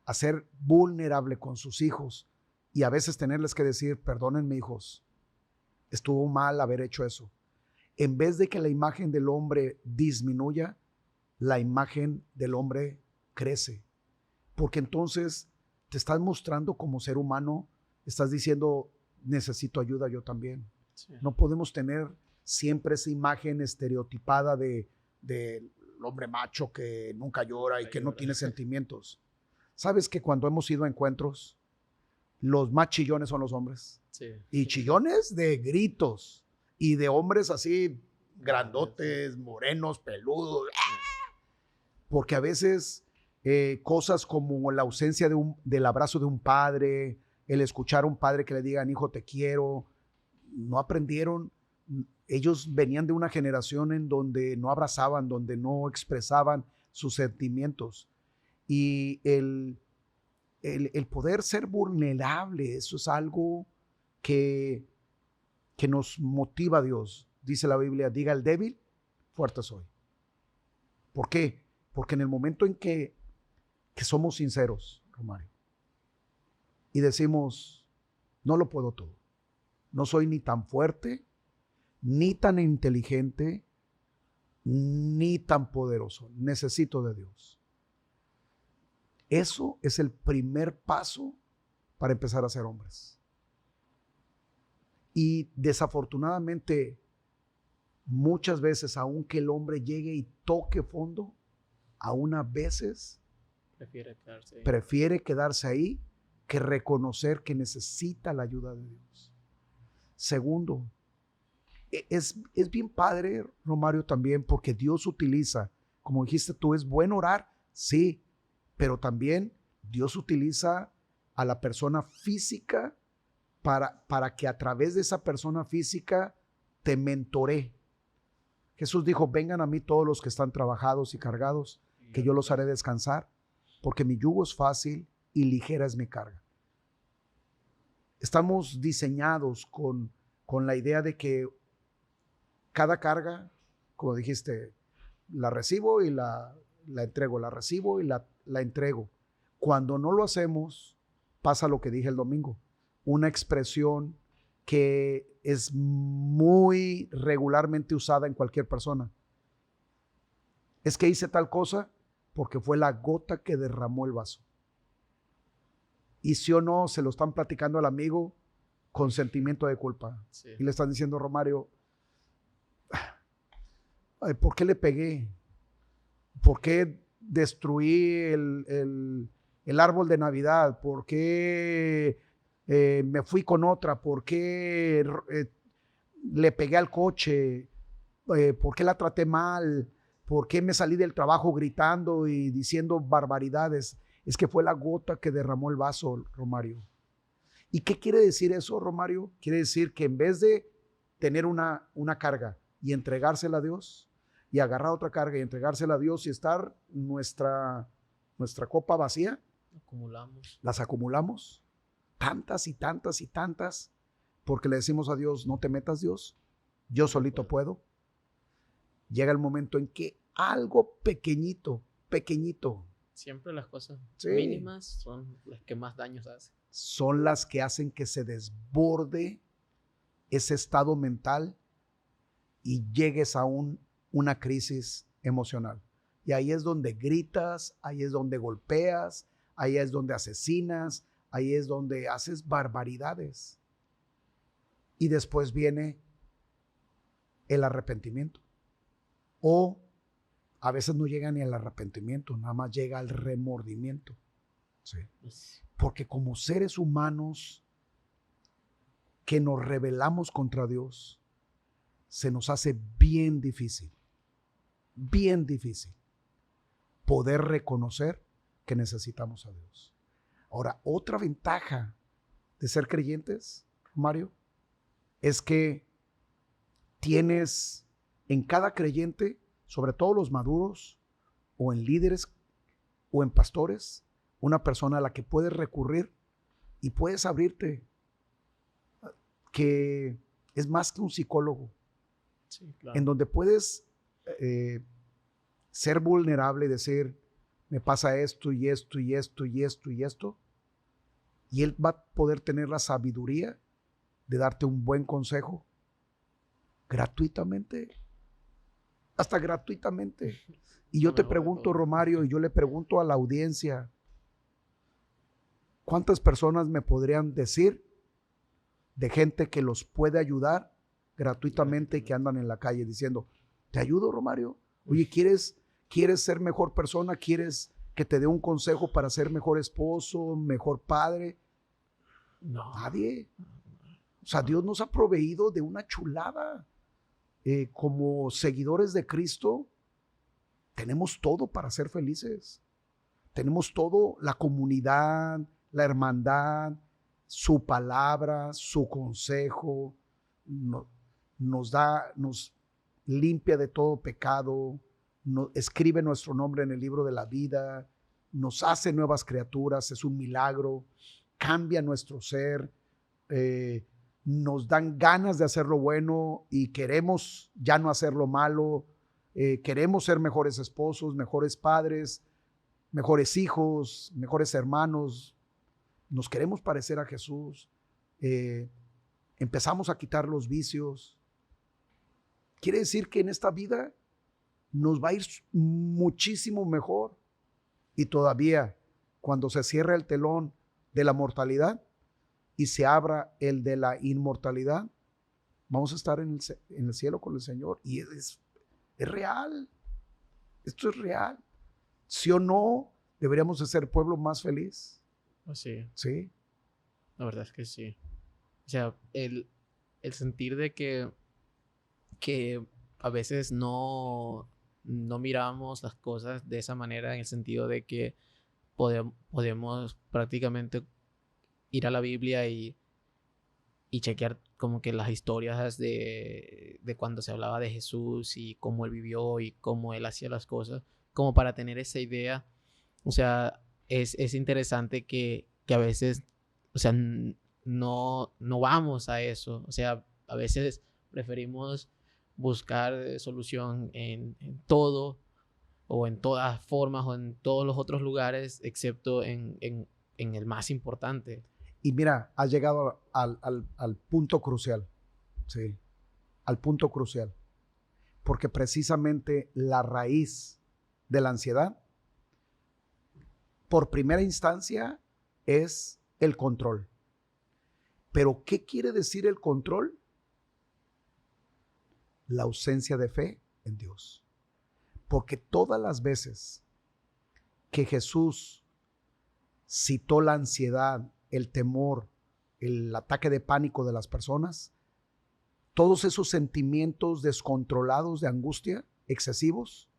a ser vulnerable con sus hijos y a veces tenerles que decir, perdónenme hijos, estuvo mal haber hecho eso. En vez de que la imagen del hombre disminuya, la imagen del hombre crece. Porque entonces te estás mostrando como ser humano, estás diciendo, necesito ayuda yo también. Sí. No podemos tener siempre esa imagen estereotipada del hombre macho que nunca llora y que no tiene sentimientos. ¿Sabes que cuando hemos ido a encuentros, los más chillones son los hombres? Sí. Y chillones de gritos y de hombres así grandotes, morenos, peludos. Porque a veces cosas como la ausencia del abrazo de un padre, el escuchar a un padre que le digan, hijo, te quiero, no aprendieron. Ellos venían de una generación en donde no abrazaban, donde no expresaban sus sentimientos. Y el poder ser vulnerable, eso es algo que nos motiva a Dios. Dice la Biblia, diga el débil, fuerte soy. ¿Por qué? Porque en el momento en que somos sinceros, Romario, y decimos, no lo puedo todo, no soy ni tan fuerte, ni tan inteligente, ni tan poderoso, necesito de Dios. Eso es el primer paso para empezar a ser hombres. Y desafortunadamente, muchas veces, aunque el hombre llegue y toque fondo, aún a veces prefiere quedarse ahí que reconocer que necesita la ayuda de Dios. Segundo, es bien padre, Romario, también porque Dios utiliza, como dijiste tú, es bueno orar, sí, pero también Dios utiliza a la persona física para que a través de esa persona física te mentoree. Jesús dijo, vengan a mí todos los que están trabajados y cargados, que yo los haré descansar, porque mi yugo es fácil y ligera es mi carga. Estamos diseñados con la idea de que cada carga, como dijiste, la recibo y la entrego, la recibo y la entrego. Cuando no lo hacemos, pasa lo que dije el domingo, una expresión que es muy regularmente usada en cualquier persona. Es que hice tal cosa porque fue la gota que derramó el vaso. Y sí o no, se lo están platicando al amigo con sentimiento de culpa. Sí. Y le están diciendo, Romario, ay, ¿por qué le pegué? ¿Por qué destruí el árbol de Navidad? ¿Por qué me fui con otra? ¿Por qué le pegué al coche? ¿Por qué la traté mal? ¿Por qué me salí del trabajo gritando y diciendo barbaridades? Es que fue la gota que derramó el vaso, Romario. ¿Y qué quiere decir eso, Romario? Quiere decir que en vez de tener una carga y entregársela a Dios, y agarrar otra carga y entregársela a Dios y estar nuestra copa vacía, las acumulamos, tantas y tantas y tantas, porque le decimos a Dios, no te metas, Dios, yo solito puedo. Llega el momento en que algo pequeñito, siempre las cosas sí, mínimas son las que más daños hacen. Son las que hacen que se desborde ese estado mental y llegues a una crisis emocional. Y ahí es donde gritas, ahí es donde golpeas, ahí es donde asesinas, ahí es donde haces barbaridades. Y después viene el arrepentimiento. O a veces no llega ni al arrepentimiento, nada más llega al remordimiento. Sí. Porque como seres humanos que nos rebelamos contra Dios, se nos hace bien difícil poder reconocer que necesitamos a Dios. Ahora, otra ventaja de ser creyentes, Mario, es que tienes en cada creyente, sobre todo los maduros, o en líderes, o en pastores, una persona a la que puedes recurrir y puedes abrirte, que es más que un psicólogo, sí, claro, en donde puedes ser vulnerable y decir, me pasa esto y esto y esto y esto y esto, y él va a poder tener la sabiduría de darte un buen consejo gratuitamente, hasta gratuitamente. Y yo te pregunto, Romario, y yo le pregunto a la audiencia, ¿cuántas personas me podrían decir de gente que los puede ayudar gratuitamente y que andan en la calle diciendo, ¿te ayudo, Romario? Oye, ¿quieres ser mejor persona? ¿Quieres que te dé un consejo para ser mejor esposo, mejor padre? No. Nadie. O sea, Dios nos ha proveído de una chulada. Como seguidores de Cristo, tenemos todo para ser felices. Tenemos todo, la comunidad, la hermandad, su palabra, su consejo, nos limpia de todo pecado, escribe nuestro nombre en el libro de la vida, nos hace nuevas criaturas, es un milagro, cambia nuestro ser, nos dan ganas de hacer lo bueno y queremos ya no hacer lo malo, queremos ser mejores esposos, mejores padres, mejores hijos, mejores hermanos, nos queremos parecer a Jesús, empezamos a quitar los vicios. Quiere decir que en esta vida nos va a ir muchísimo mejor, y todavía cuando se cierra el telón de la mortalidad y se abra el de la inmortalidad, vamos a estar en el cielo con el Señor. Y es real. Esto es real. ¿Sí o no deberíamos de ser el pueblo más feliz? Sí. Sí. La verdad es que sí. O sea, el sentir de que a veces no miramos las cosas de esa manera, en el sentido de que podemos prácticamente ir a la Biblia y chequear como que las historias de cuando se hablaba de Jesús y cómo él vivió y cómo él hacía las cosas, como para tener esa idea. O sea, es interesante que a veces, o sea, no vamos a eso. O sea, a veces preferimos buscar solución en todo, o en todas formas, o en todos los otros lugares, excepto en el más importante. Y mira, has llegado al punto crucial, ¿sí? Al punto crucial. Porque precisamente la raíz de la ansiedad, por primera instancia, es el control. Pero ¿qué quiere decir el control? La ausencia de fe en Dios. Porque todas las veces que Jesús citó la ansiedad, el temor, el ataque de pánico de las personas, todos esos sentimientos descontrolados de angustia, excesivos,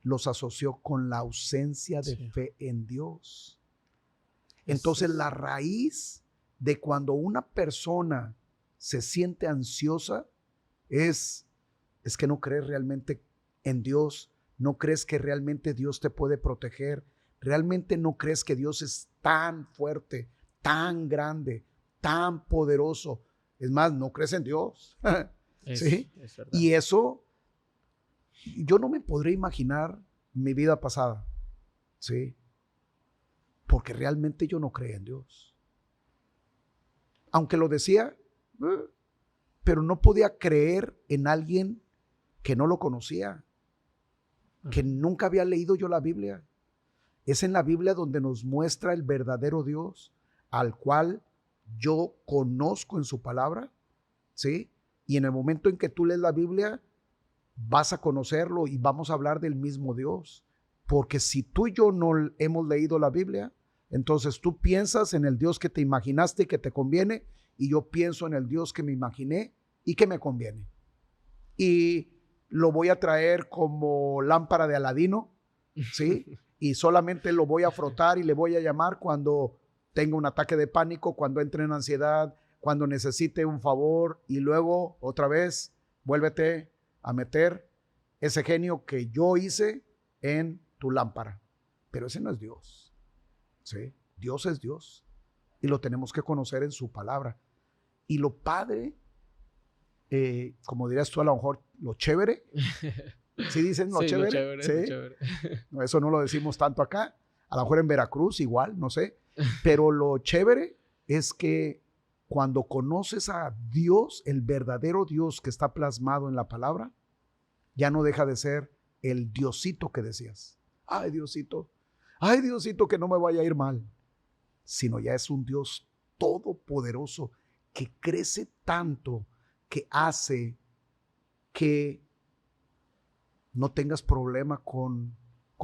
los asoció con la ausencia de fe en Dios. Entonces la raíz de cuando una persona se siente ansiosa es que no crees realmente en Dios, no crees que realmente Dios te puede proteger, realmente no crees que Dios es tan fuerte, tan grande, tan poderoso. Es más, no crees en Dios. ¿Sí? Es verdad. Y eso, yo no me podría imaginar mi vida pasada, ¿sí? Porque realmente yo no creía en Dios. Aunque lo decía, pero no podía creer en alguien que no lo conocía, que nunca había leído yo la Biblia. Es en la Biblia donde nos muestra el verdadero Dios, al cual yo conozco en su palabra, ¿sí? Y en el momento en que tú lees la Biblia, vas a conocerlo y vamos a hablar del mismo Dios. Porque si tú y yo no hemos leído la Biblia, entonces tú piensas en el Dios que te imaginaste y que te conviene, y yo pienso en el Dios que me imaginé y que me conviene. Y lo voy a traer como lámpara de Aladino, ¿sí? Y solamente lo voy a frotar y le voy a llamar cuando tenga un ataque de pánico, cuando entre en ansiedad, cuando necesite un favor, y luego otra vez vuélvete a meter ese genio que yo hice en tu lámpara. Pero ese no es Dios, ¿sí? Dios es Dios y lo tenemos que conocer en su palabra. Y lo padre, como dirías tú a lo mejor, lo chévere. ¿Sí dicen lo chévere? Lo chévere, ¿Sí? lo chévere. No, eso no lo decimos tanto acá. A lo mejor en Veracruz igual, no sé. Pero lo chévere es que cuando conoces a Dios, el verdadero Dios que está plasmado en la palabra, ya no deja de ser el Diosito que decías. Ay, Diosito que no me vaya a ir mal. Sino ya es un Dios todopoderoso que crece tanto, que hace que no tengas problema con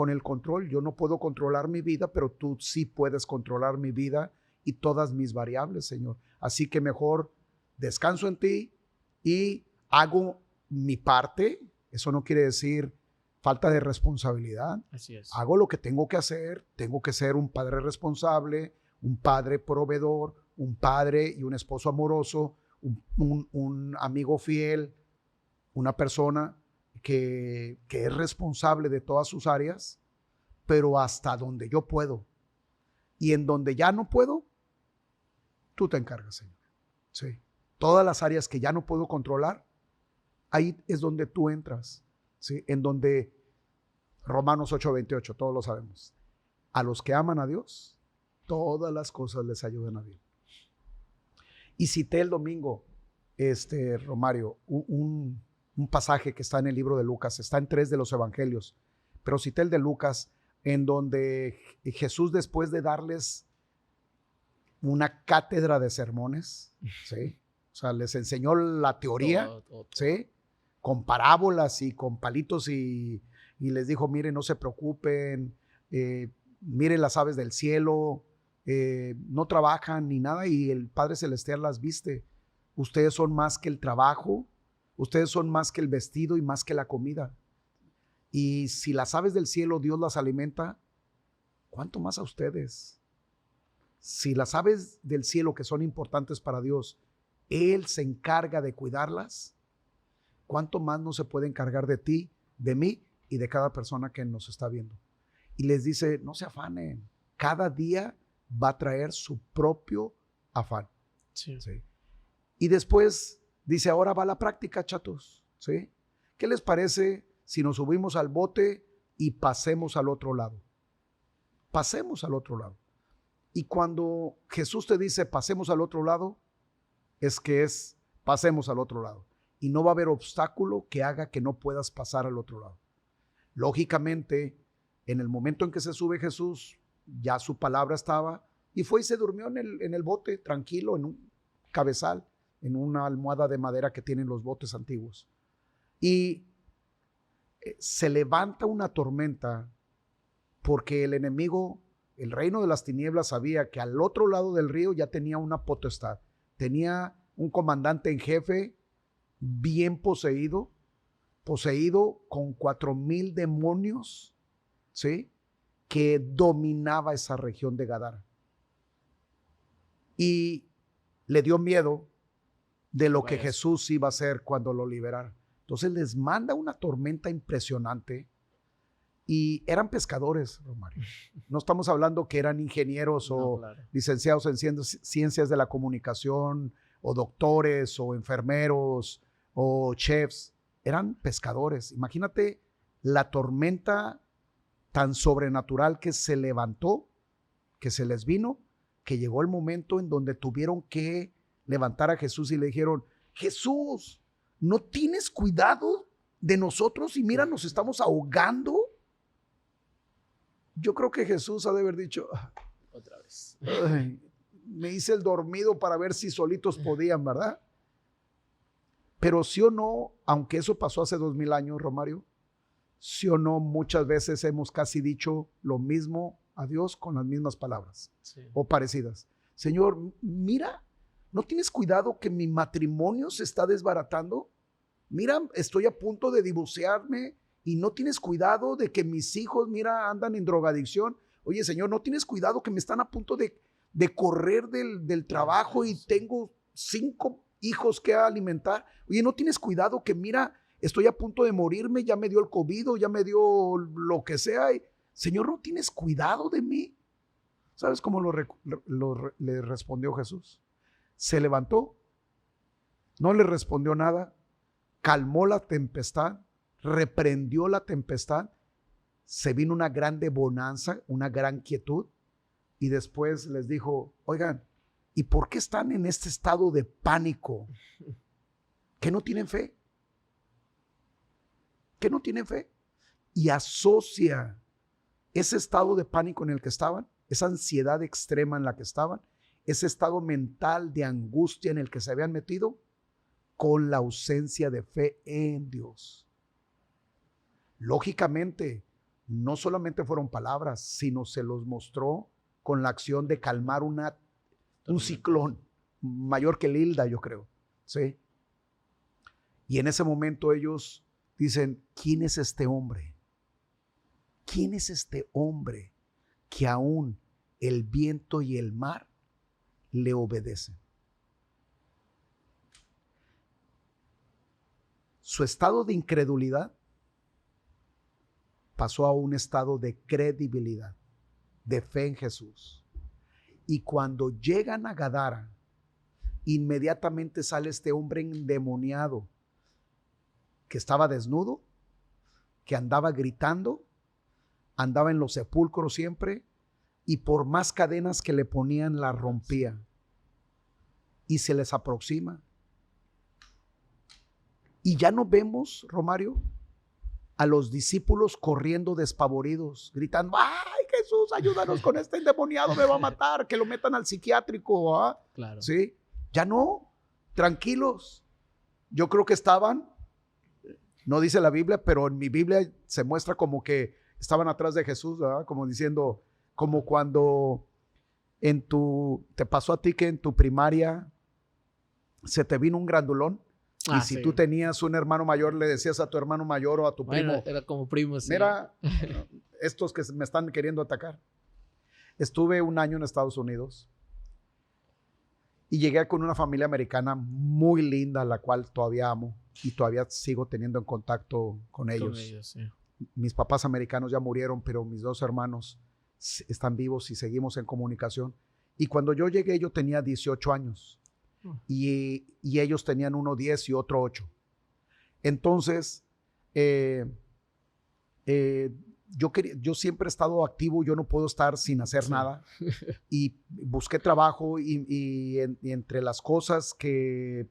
el control. Yo no puedo controlar mi vida, pero tú sí puedes controlar mi vida y todas mis variables, Señor. Así que mejor descanso en ti y hago mi parte. Eso no quiere decir falta de responsabilidad. Así es. Hago lo que tengo que hacer. Tengo que ser un padre responsable, un padre proveedor, un padre y un esposo amoroso, un amigo fiel, una persona que es responsable de todas sus áreas, pero hasta donde yo puedo. Y en donde ya no puedo, tú te encargas, Señor. Sí. Todas las áreas que ya no puedo controlar, ahí es donde tú entras. ¿Sí? En donde Romanos 8:28, todos lo sabemos. A los que aman a Dios, todas las cosas les ayudan a bien. Y cité el domingo, Romario, un pasaje que está en el libro de Lucas, está en 3 de los evangelios, pero cité el de Lucas, en donde Jesús, después de darles una cátedra de sermones, ¿sí? O sea, les enseñó la teoría, todo. ¿Sí? Con parábolas y con palitos, y les dijo, miren, no se preocupen, miren las aves del cielo, no trabajan ni nada y el Padre Celestial las viste. Ustedes son más que el trabajo, ustedes son más que el vestido y más que la comida. Y si las aves del cielo Dios las alimenta, ¿cuánto más a ustedes? Si las aves del cielo, que son importantes para Dios, Él se encarga de cuidarlas, ¿cuánto más no se puede encargar de ti, de mí y de cada persona que nos está viendo? Y les dice, no se afanen, cada día va a traer su propio afán. Sí. ¿Sí? Y después dice, ahora va la práctica, chatos. ¿Sí? ¿Qué les parece si nos subimos al bote y pasemos al otro lado? Pasemos al otro lado. Y cuando Jesús te dice pasemos al otro lado, pasemos al otro lado. Y no va a haber obstáculo que haga que no puedas pasar al otro lado. Lógicamente, en el momento en que se sube Jesús, ya su palabra estaba y fue y se durmió en el bote, tranquilo, en un cabezal, en una almohada de madera que tienen los botes antiguos. Y se levanta una tormenta porque el enemigo, el reino de las tinieblas, sabía que al otro lado del río ya tenía una potestad, tenía un comandante en jefe bien poseído con 4,000 demonios, ¿sí? Que dominaba esa región de Gadara. Y le dio miedo de lo que Jesús iba a hacer cuando lo liberara. Entonces les manda una tormenta impresionante y eran pescadores, Romario. No estamos hablando que eran ingenieros o licenciados en ciencias de la comunicación o doctores o enfermeros o chefs. Eran pescadores. Imagínate la tormenta tan sobrenatural que se levantó, que se les vino, que llegó el momento en donde tuvieron que levantar a Jesús y le dijeron: Jesús, ¿no tienes cuidado de nosotros? Y mira, nos estamos ahogando. Yo creo que Jesús ha de haber dicho: otra vez. Me hice el dormido para ver si solitos podían, ¿verdad? Pero sí o no, aunque eso pasó hace 2000 años, Romario, sí o no, muchas veces hemos casi dicho lo mismo a Dios con las mismas palabras, sí, o parecidas. Señor, mira, ¿no tienes cuidado que mi matrimonio se está desbaratando? Mira, estoy a punto de divorciarme y no tienes cuidado de que mis hijos, mira, andan en drogadicción. Oye, Señor, ¿no tienes cuidado que me están a punto de correr del trabajo y tengo 5 hijos que alimentar? Oye, ¿no tienes cuidado que mira, estoy a punto de morirme, ya me dio el COVID, ya me dio lo que sea? Señor, ¿no tienes cuidado de mí? ¿Sabes cómo le respondió Jesús? Se levantó, no le respondió nada, calmó la tempestad, reprendió la tempestad, se vino una grande bonanza, una gran quietud, y después les dijo: oigan, ¿y por qué están en este estado de pánico? ¿Que no tienen fe? ¿Que no tienen fe? Y asocia ese estado de pánico en el que estaban, esa ansiedad extrema en la que estaban, ese estado mental de angustia en el que se habían metido, con la ausencia de fe en Dios. Lógicamente, no solamente fueron palabras, sino se los mostró con la acción de calmar un ciclón mayor que Lilda, yo creo, ¿sí? Y en ese momento ellos dicen: ¿quién es este hombre? ¿Quién es este hombre que aún el viento y el mar le obedecen? Su estado de incredulidad pasó a un estado de credibilidad, de fe en Jesús. Y cuando llegan a Gadara, inmediatamente sale este hombre endemoniado que estaba desnudo, que andaba gritando, andaba en los sepulcros siempre, y por más cadenas que le ponían las rompía, y se les aproxima. Y ya no vemos, Romario, a los discípulos corriendo despavoridos, gritando: ¡ay, Jesús, ayúdanos con este endemoniado, me va a matar! Que lo metan al psiquiátrico, ¿ah? Claro. ¿Sí? Ya no, tranquilos. Yo creo que estaban, no dice la Biblia, pero en mi Biblia se muestra como que estaban atrás de Jesús, ¿verdad? Como diciendo, como cuando te pasó a ti que en tu primaria se te vino un grandulón. Y si tú tenías un hermano mayor, le decías a tu hermano mayor o a tu primo: era como primo, sí. Mira, estos que me están queriendo atacar. Estuve un año en Estados Unidos y llegué con una familia americana muy linda, la cual todavía amo y todavía sigo teniendo en contacto con ellos. Sí. Mis papás americanos ya murieron, pero mis 2 hermanos están vivos y seguimos en comunicación. Y cuando yo llegué, yo tenía 18 años. Y ellos tenían uno 10 y otro 8. Entonces, yo siempre he estado activo, yo no puedo estar sin hacer Sí. nada. Y busqué trabajo y entre las cosas que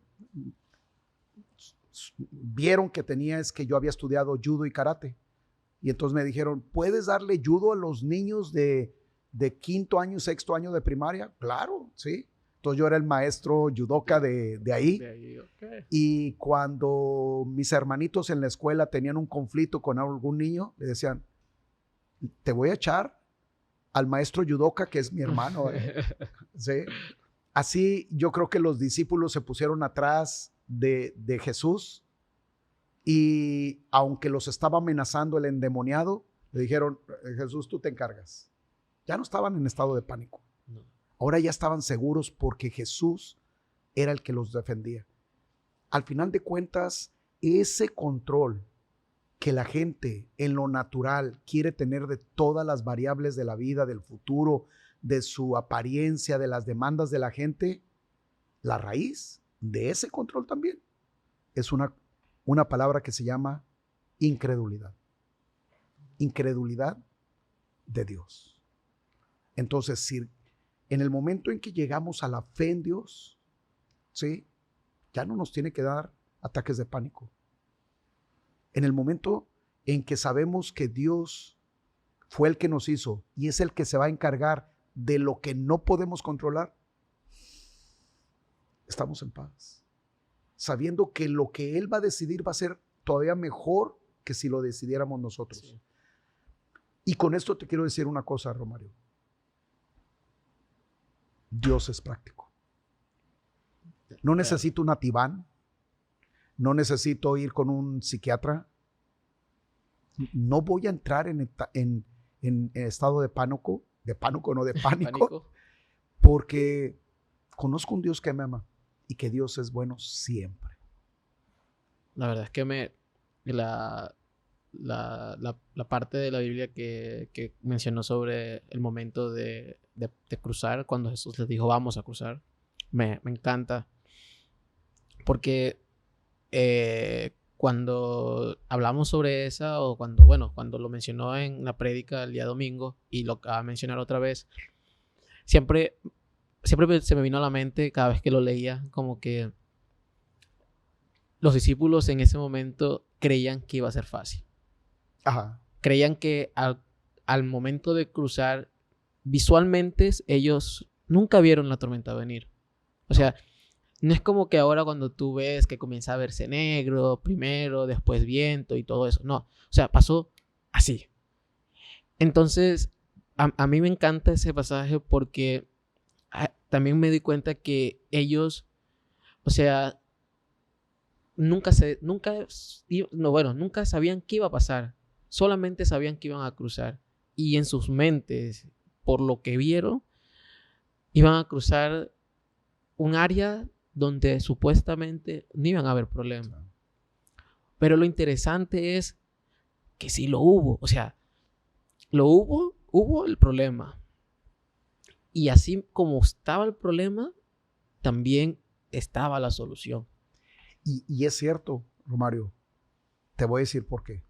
vieron que tenía es que yo había estudiado judo y karate. Y entonces me dijeron, ¿puedes darle judo a los niños de quinto año, sexto año de primaria? Claro, sí. Entonces yo era el maestro judoka de ahí. De ahí, ok. Y cuando mis hermanitos en la escuela tenían un conflicto con algún niño, le decían, te voy a echar al maestro judoka, que es mi hermano. ¿Sí? Así yo creo que los discípulos se pusieron atrás de Jesús, y aunque los estaba amenazando el endemoniado, le dijeron, Jesús, tú te encargas. Ya no estaban en estado de pánico. No. Ahora ya estaban seguros porque Jesús era el que los defendía. Al final de cuentas, ese control que la gente en lo natural quiere tener de todas las variables de la vida, del futuro, de su apariencia, de las demandas de la gente, la raíz de ese control también es una palabra que se llama incredulidad. Incredulidad de Dios. Entonces, si en el momento en que llegamos a la fe en Dios, ¿sí?, ya no nos tiene que dar ataques de pánico. En el momento en que sabemos que Dios fue el que nos hizo y es el que se va a encargar de lo que no podemos controlar, estamos en paz, sabiendo que lo que Él va a decidir va a ser todavía mejor que si lo decidiéramos nosotros. Sí. Y con esto te quiero decir una cosa, Romario. Dios es práctico. No necesito un Ativan, no necesito ir con un psiquiatra. No voy a entrar en estado de pánico, no de pánico, porque conozco un Dios que me ama y que Dios es bueno siempre. La verdad es que la parte de la Biblia que mencionó sobre el momento de cruzar, cuando Jesús les dijo, vamos a cruzar, me encanta. Porque cuando hablamos sobre esa, o cuando lo mencionó en la prédica el día domingo, y lo acaba de mencionar otra vez, siempre se me vino a la mente cada vez que lo leía, como que los discípulos en ese momento creían que iba a ser fácil. Ajá. Creían que al momento de cruzar, visualmente ellos nunca vieron la tormenta venir. O sea, no es como que ahora cuando tú ves que comienza a verse negro primero, después viento y todo eso. No, o sea, pasó así. Entonces, a mí me encanta ese pasaje porque también me di cuenta que ellos, o sea, nunca sabían qué iba a pasar. Solamente sabían que iban a cruzar. Y en sus mentes, por lo que vieron, iban a cruzar un área donde supuestamente no iban a haber problemas. Pero lo interesante es que sí lo hubo. O sea, hubo el problema. Y así como estaba el problema, también estaba la solución. Y es cierto, Romario, te voy a decir por qué.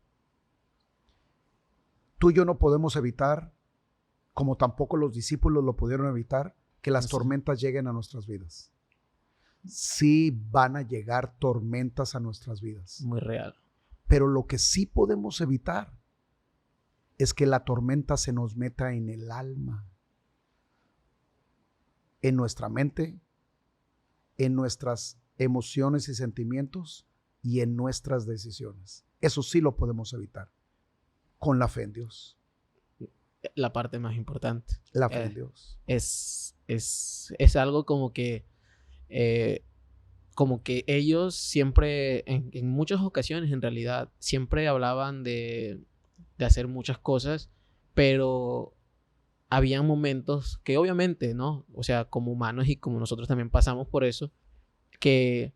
Tú y yo no podemos evitar, como tampoco los discípulos lo pudieron evitar, que las tormentas lleguen a nuestras vidas. Sí van a llegar tormentas a nuestras vidas. Muy real. Pero lo que sí podemos evitar es que la tormenta se nos meta en el alma, en nuestra mente, en nuestras emociones y sentimientos y en nuestras decisiones. Eso sí lo podemos evitar con la fe en Dios. La parte más importante. La fe en Dios. Es algo como que ellos siempre, en muchas ocasiones en realidad, siempre hablaban de hacer muchas cosas, pero había momentos que obviamente, ¿no? O sea, como humanos y como nosotros también pasamos por eso, que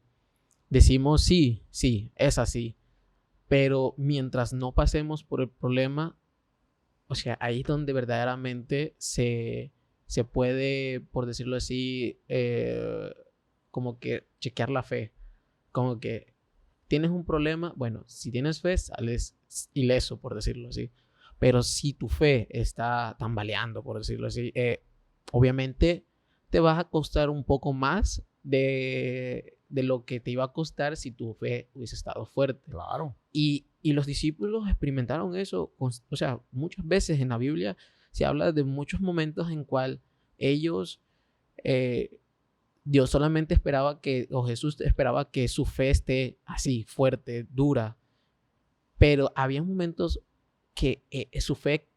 decimos sí, es así, pero mientras no pasemos por el problema, o sea, ahí es donde verdaderamente se puede, por decirlo así, como que chequear la fe. Como que tienes un problema, bueno, si tienes fe, sales ileso, por decirlo así. Pero si tu fe está tambaleando, por decirlo así, obviamente te vas a costar un poco más de lo que te iba a costar si tu fe hubiese estado fuerte. Claro. Y los discípulos experimentaron eso, o sea, muchas veces en la Biblia se habla de muchos momentos en cual ellos, Dios solamente esperaba que, o Jesús esperaba que su fe esté así, fuerte, dura, pero había momentos que su fe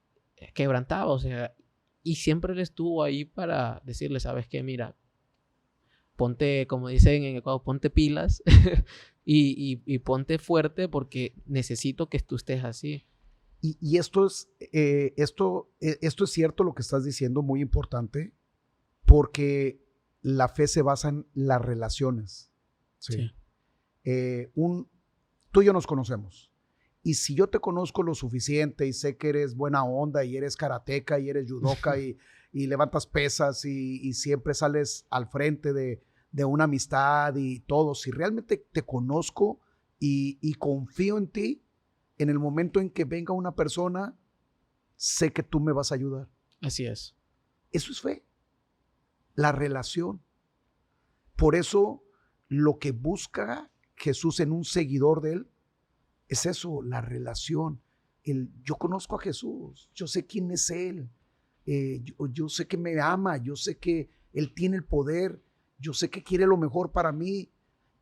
quebrantaba, o sea, y siempre él estuvo ahí para decirle, ¿sabes qué? Mira, ponte, como dicen en Ecuador, ponte pilas y ponte fuerte porque necesito que tú estés así. Y esto es cierto lo que estás diciendo, muy importante, porque la fe se basa en las relaciones. ¿Sí? Sí. Tú y yo nos conocemos. Y si yo te conozco lo suficiente y sé que eres buena onda y eres karateca y eres judoka y levantas pesas y siempre sales al frente de una amistad y todo, si realmente te conozco y confío en ti, en el momento en que venga una persona, sé que tú me vas a ayudar. Así es. Eso es fe. La relación. Por eso lo que busca Jesús en un seguidor de él es eso, la relación. Yo conozco a Jesús, yo sé quién es Él, yo sé que me ama, yo sé que Él tiene el poder, yo sé que quiere lo mejor para mí.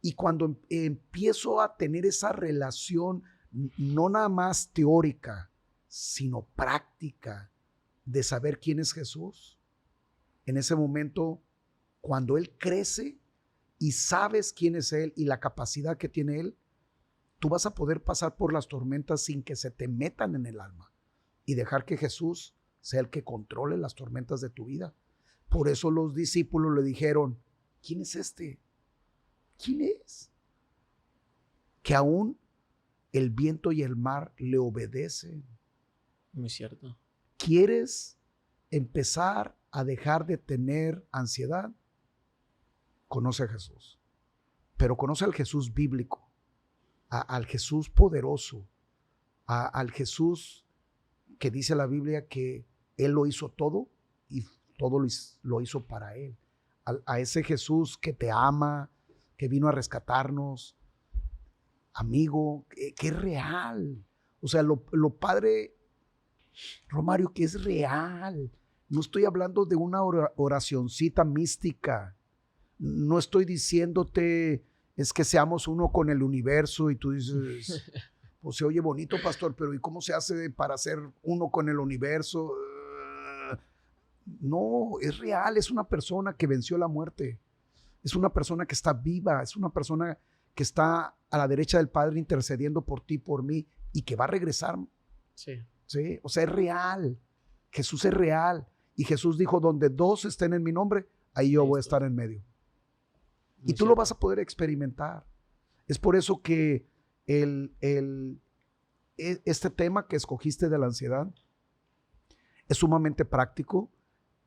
Y cuando empiezo a tener esa relación, no nada más teórica, sino práctica, de saber quién es Jesús, en ese momento, cuando Él crece y sabes quién es Él y la capacidad que tiene Él, tú vas a poder pasar por las tormentas sin que se te metan en el alma y dejar que Jesús sea el que controle las tormentas de tu vida. Por eso los discípulos le dijeron, ¿quién es este? ¿Quién es? Que aún el viento y el mar le obedecen. Muy cierto. ¿Quieres empezar a dejar de tener ansiedad? Conoce a Jesús, pero conoce al Jesús bíblico. Al Jesús poderoso, al Jesús que dice la Biblia que Él lo hizo todo y todo lo hizo para Él. A ese Jesús que te ama, que vino a rescatarnos, amigo, que es real. O sea, lo padre, Romario, que es real. No estoy hablando de una oracioncita mística. No estoy diciéndote es que seamos uno con el universo y tú dices, pues se oye bonito, pastor, pero ¿y cómo se hace para ser uno con el universo? No, es real, es una persona que venció la muerte, es una persona que está viva, es una persona que está a la derecha del Padre intercediendo por ti, por mí, y que va a regresar. Sí. ¿Sí? O sea, es real, Jesús es real, y Jesús dijo, donde dos estén en mi nombre, ahí yo voy a estar en medio. Y tú lo vas a poder experimentar. Es por eso que este tema que escogiste de la ansiedad es sumamente práctico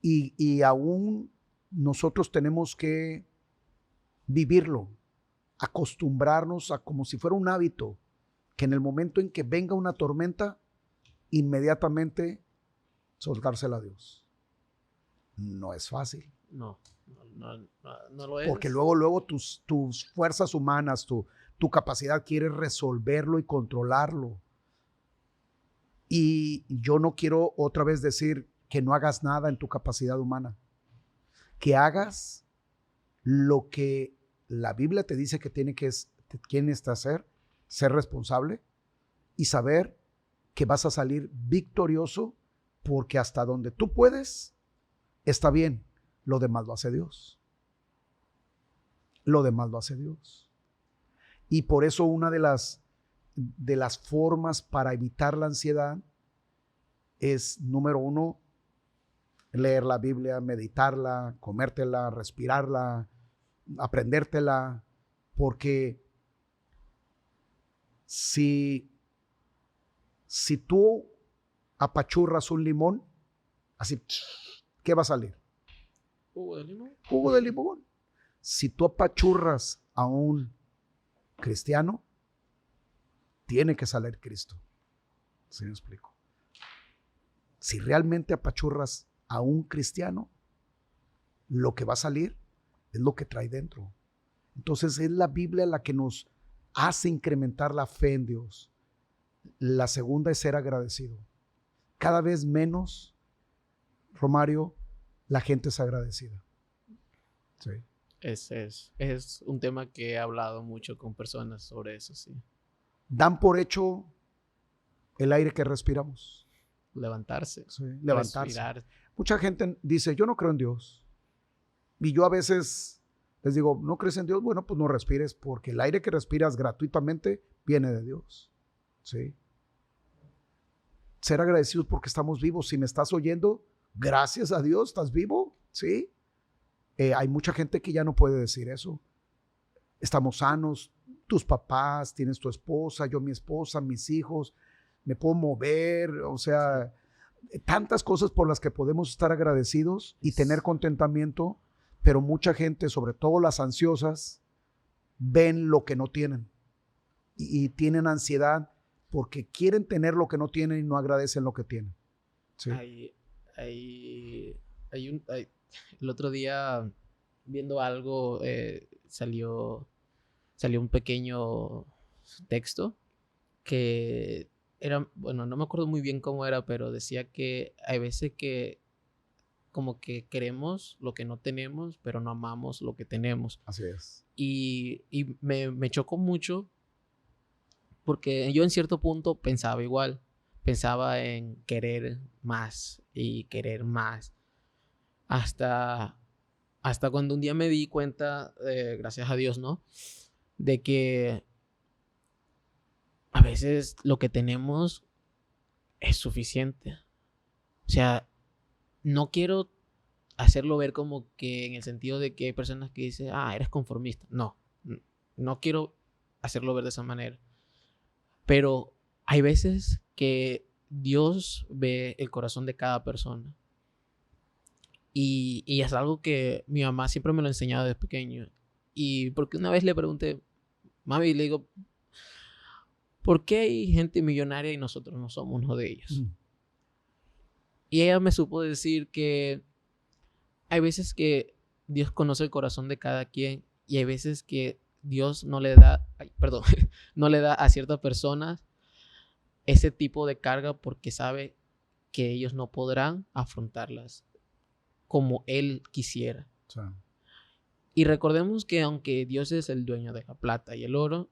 y aún nosotros tenemos que vivirlo, acostumbrarnos a como si fuera un hábito, que en el momento en que venga una tormenta, inmediatamente soltársela a Dios. No es fácil. No lo es. Porque luego tus fuerzas humanas, tu capacidad quiere resolverlo y controlarlo. Y yo no quiero otra vez decir que no hagas nada en tu capacidad humana. Que hagas lo que la Biblia te dice que tienes que hacer, ser responsable y saber que vas a salir victorioso porque hasta donde tú puedes, está bien. Lo demás lo hace Dios. Lo demás lo hace Dios. Y por eso una de las formas para evitar la ansiedad es, número uno, leer la Biblia, meditarla, comértela, respirarla, aprendértela, porque si tú apachurras un limón, así, ¿qué va a salir? ¿Jugo de limón? Jugo de limón. Si tú apachurras a un cristiano, tiene que salir Cristo. ¿Sí me explico? si realmente apachurras a un cristiano, lo que va a salir es lo que trae dentro. Entonces es la Biblia la que nos hace incrementar la fe en Dios. La segunda es ser agradecido. Cada vez menos, Romario, la gente es agradecida. Sí. Es un tema que he hablado mucho con personas sobre eso, sí. Dan por hecho el aire que respiramos. Levantarse. Sí, levantarse. Respirar. Mucha gente dice, yo no creo en Dios. Y yo a veces les digo, ¿no crees en Dios? Bueno, pues no respires, porque el aire que respiras gratuitamente viene de Dios. ¿Sí? Ser agradecidos porque estamos vivos. Si me estás oyendo, gracias a Dios, estás vivo. ¿Sí? Hay mucha gente que ya no puede decir eso. Estamos sanos, tus papás, tienes tu esposa, yo mi esposa, mis hijos, me puedo mover, o sea, tantas cosas por las que podemos estar agradecidos y tener contentamiento, pero mucha gente, sobre todo las ansiosas, ven lo que no tienen y tienen ansiedad porque quieren tener lo que no tienen y no agradecen lo que tienen. ¿Sí? El otro día, viendo algo, salió un pequeño texto que era, bueno, no me acuerdo muy bien cómo era, pero decía que hay veces que como que queremos lo que no tenemos, pero no amamos lo que tenemos. Así es. Y me chocó mucho porque yo en cierto punto pensaba igual. Pensaba en querer más y querer más. Hasta cuando un día me di cuenta, gracias a Dios, ¿no? De que a veces lo que tenemos es suficiente. O sea, no quiero hacerlo ver como que en el sentido de que hay personas que dicen, eres conformista. No quiero hacerlo ver de esa manera. Pero hay veces que Dios ve el corazón de cada persona. Y es algo que mi mamá siempre me lo ha enseñado desde pequeño. Y porque una vez le pregunté, mami, le digo, ¿por qué hay gente millonaria y nosotros no somos uno de ellos? Y ella me supo decir que hay veces que Dios conoce el corazón de cada quien y hay veces que Dios no le da, no le da a ciertas personas ese tipo de carga porque sabe que ellos no podrán afrontarlas como Él quisiera. Sí. Y recordemos que aunque Dios es el dueño de la plata y el oro,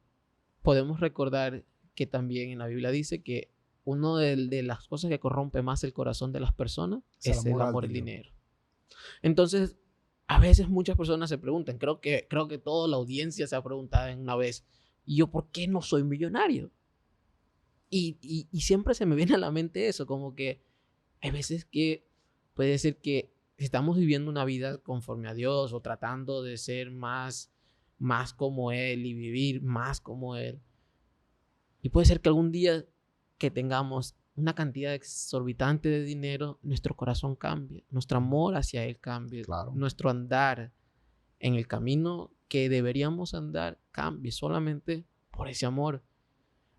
podemos recordar que también en la Biblia dice que una de las cosas que corrompe más el corazón de las personas es el amor al dinero. Entonces, a veces muchas personas se preguntan, creo que toda la audiencia se ha preguntado en una vez, ¿y yo por qué no soy millonario? Y siempre se me viene a la mente eso, como que hay veces que puede ser que estamos viviendo una vida conforme a Dios o tratando de ser más como Él y vivir más como Él. Y puede ser que algún día que tengamos una cantidad exorbitante de dinero, nuestro corazón cambie, nuestro amor hacia Él cambie, Claro. Nuestro andar en el camino que deberíamos andar cambie solamente por ese amor.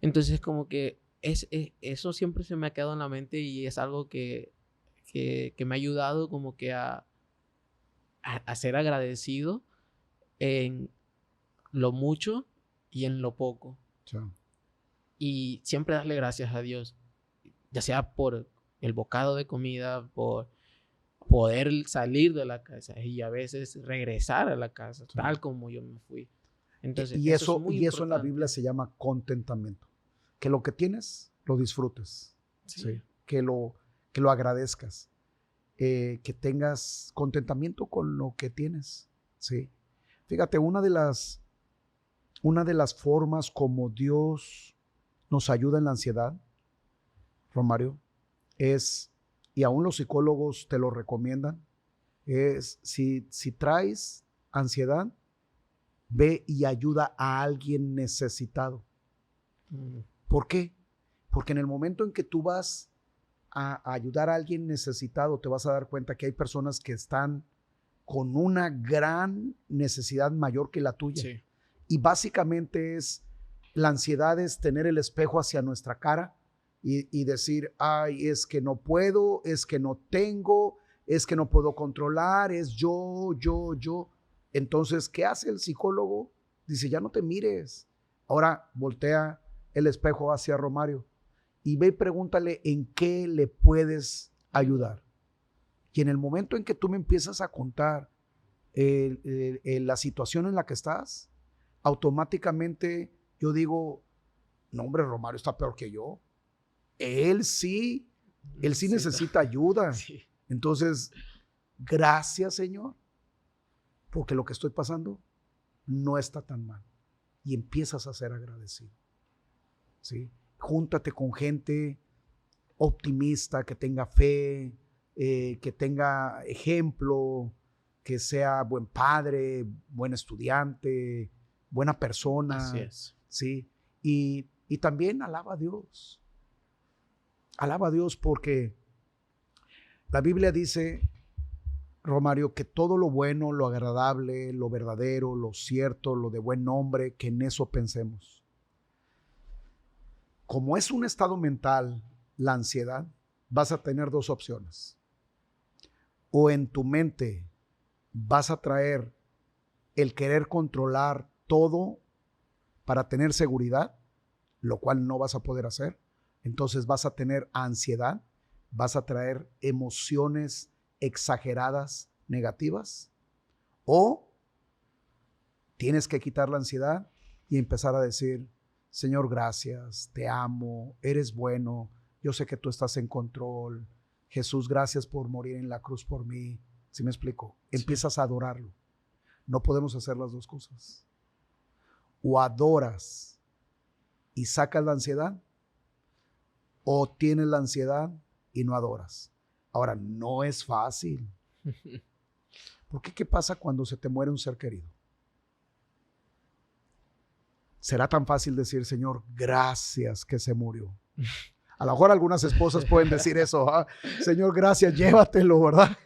Entonces como que eso siempre se me ha quedado en la mente y es algo que me ha ayudado como que a ser agradecido en lo mucho y en lo poco. Sí. Y siempre darle gracias a Dios, ya sea por el bocado de comida, por poder salir de la casa y a veces regresar a la casa, sí, tal como yo me fui. Entonces, y eso es muy en la importante. Biblia se llama contentamiento. Que lo que tienes, lo disfrutes. Sí. ¿Sí? Que lo agradezcas. Que tengas contentamiento con lo que tienes. ¿Sí? Fíjate, una de las formas como Dios nos ayuda en la ansiedad, Romario, es, y aún los psicólogos te lo recomiendan, es si traes ansiedad, ve y ayuda a alguien necesitado. ¿Por qué? Porque en el momento en que tú vas a ayudar a alguien necesitado, te vas a dar cuenta que hay personas que están con una gran necesidad mayor que la tuya. Sí. Y básicamente la ansiedad es tener el espejo hacia nuestra cara y decir, ay, es que no puedo, es que no tengo, es que no puedo controlar, es yo. Entonces, ¿qué hace el psicólogo? Dice, ya no te mires. Ahora voltea el espejo hacia Romario y ve y pregúntale en qué le puedes ayudar. Y en el momento en que tú me empiezas a contar la situación en la que estás, automáticamente yo digo, no hombre, Romario está peor que yo. Él sí necesita ayuda. Sí. Entonces, gracias, Señor, porque lo que estoy pasando no está tan mal. Y empiezas a ser agradecido. ¿Sí? Júntate con gente optimista, que tenga fe, que tenga ejemplo, que sea buen padre, buen estudiante, buena persona. Así es. ¿Sí? Y también alaba a Dios. Alaba a Dios porque la Biblia dice, Romario, que todo lo bueno, lo agradable, lo verdadero, lo cierto, lo de buen nombre, que en eso pensemos. Como es un estado mental, la ansiedad, vas a tener dos opciones. O en tu mente vas a traer el querer controlar todo para tener seguridad, lo cual no vas a poder hacer. Entonces vas a tener ansiedad, vas a traer emociones exageradas, negativas, o tienes que quitar la ansiedad y empezar a decir, Señor, gracias, te amo, eres bueno, yo sé que tú estás en control. Jesús, gracias por morir en la cruz por mí. ¿Sí me explico? Empiezas a adorarlo. No podemos hacer las dos cosas. O adoras y sacas la ansiedad, o tienes la ansiedad y no adoras. Ahora, no es fácil. ¿Por qué? ¿Qué pasa cuando se te muere un ser querido? ¿Será tan fácil decir, Señor, gracias que se murió? A lo mejor algunas esposas pueden decir eso, Señor, gracias, llévatelo, ¿verdad?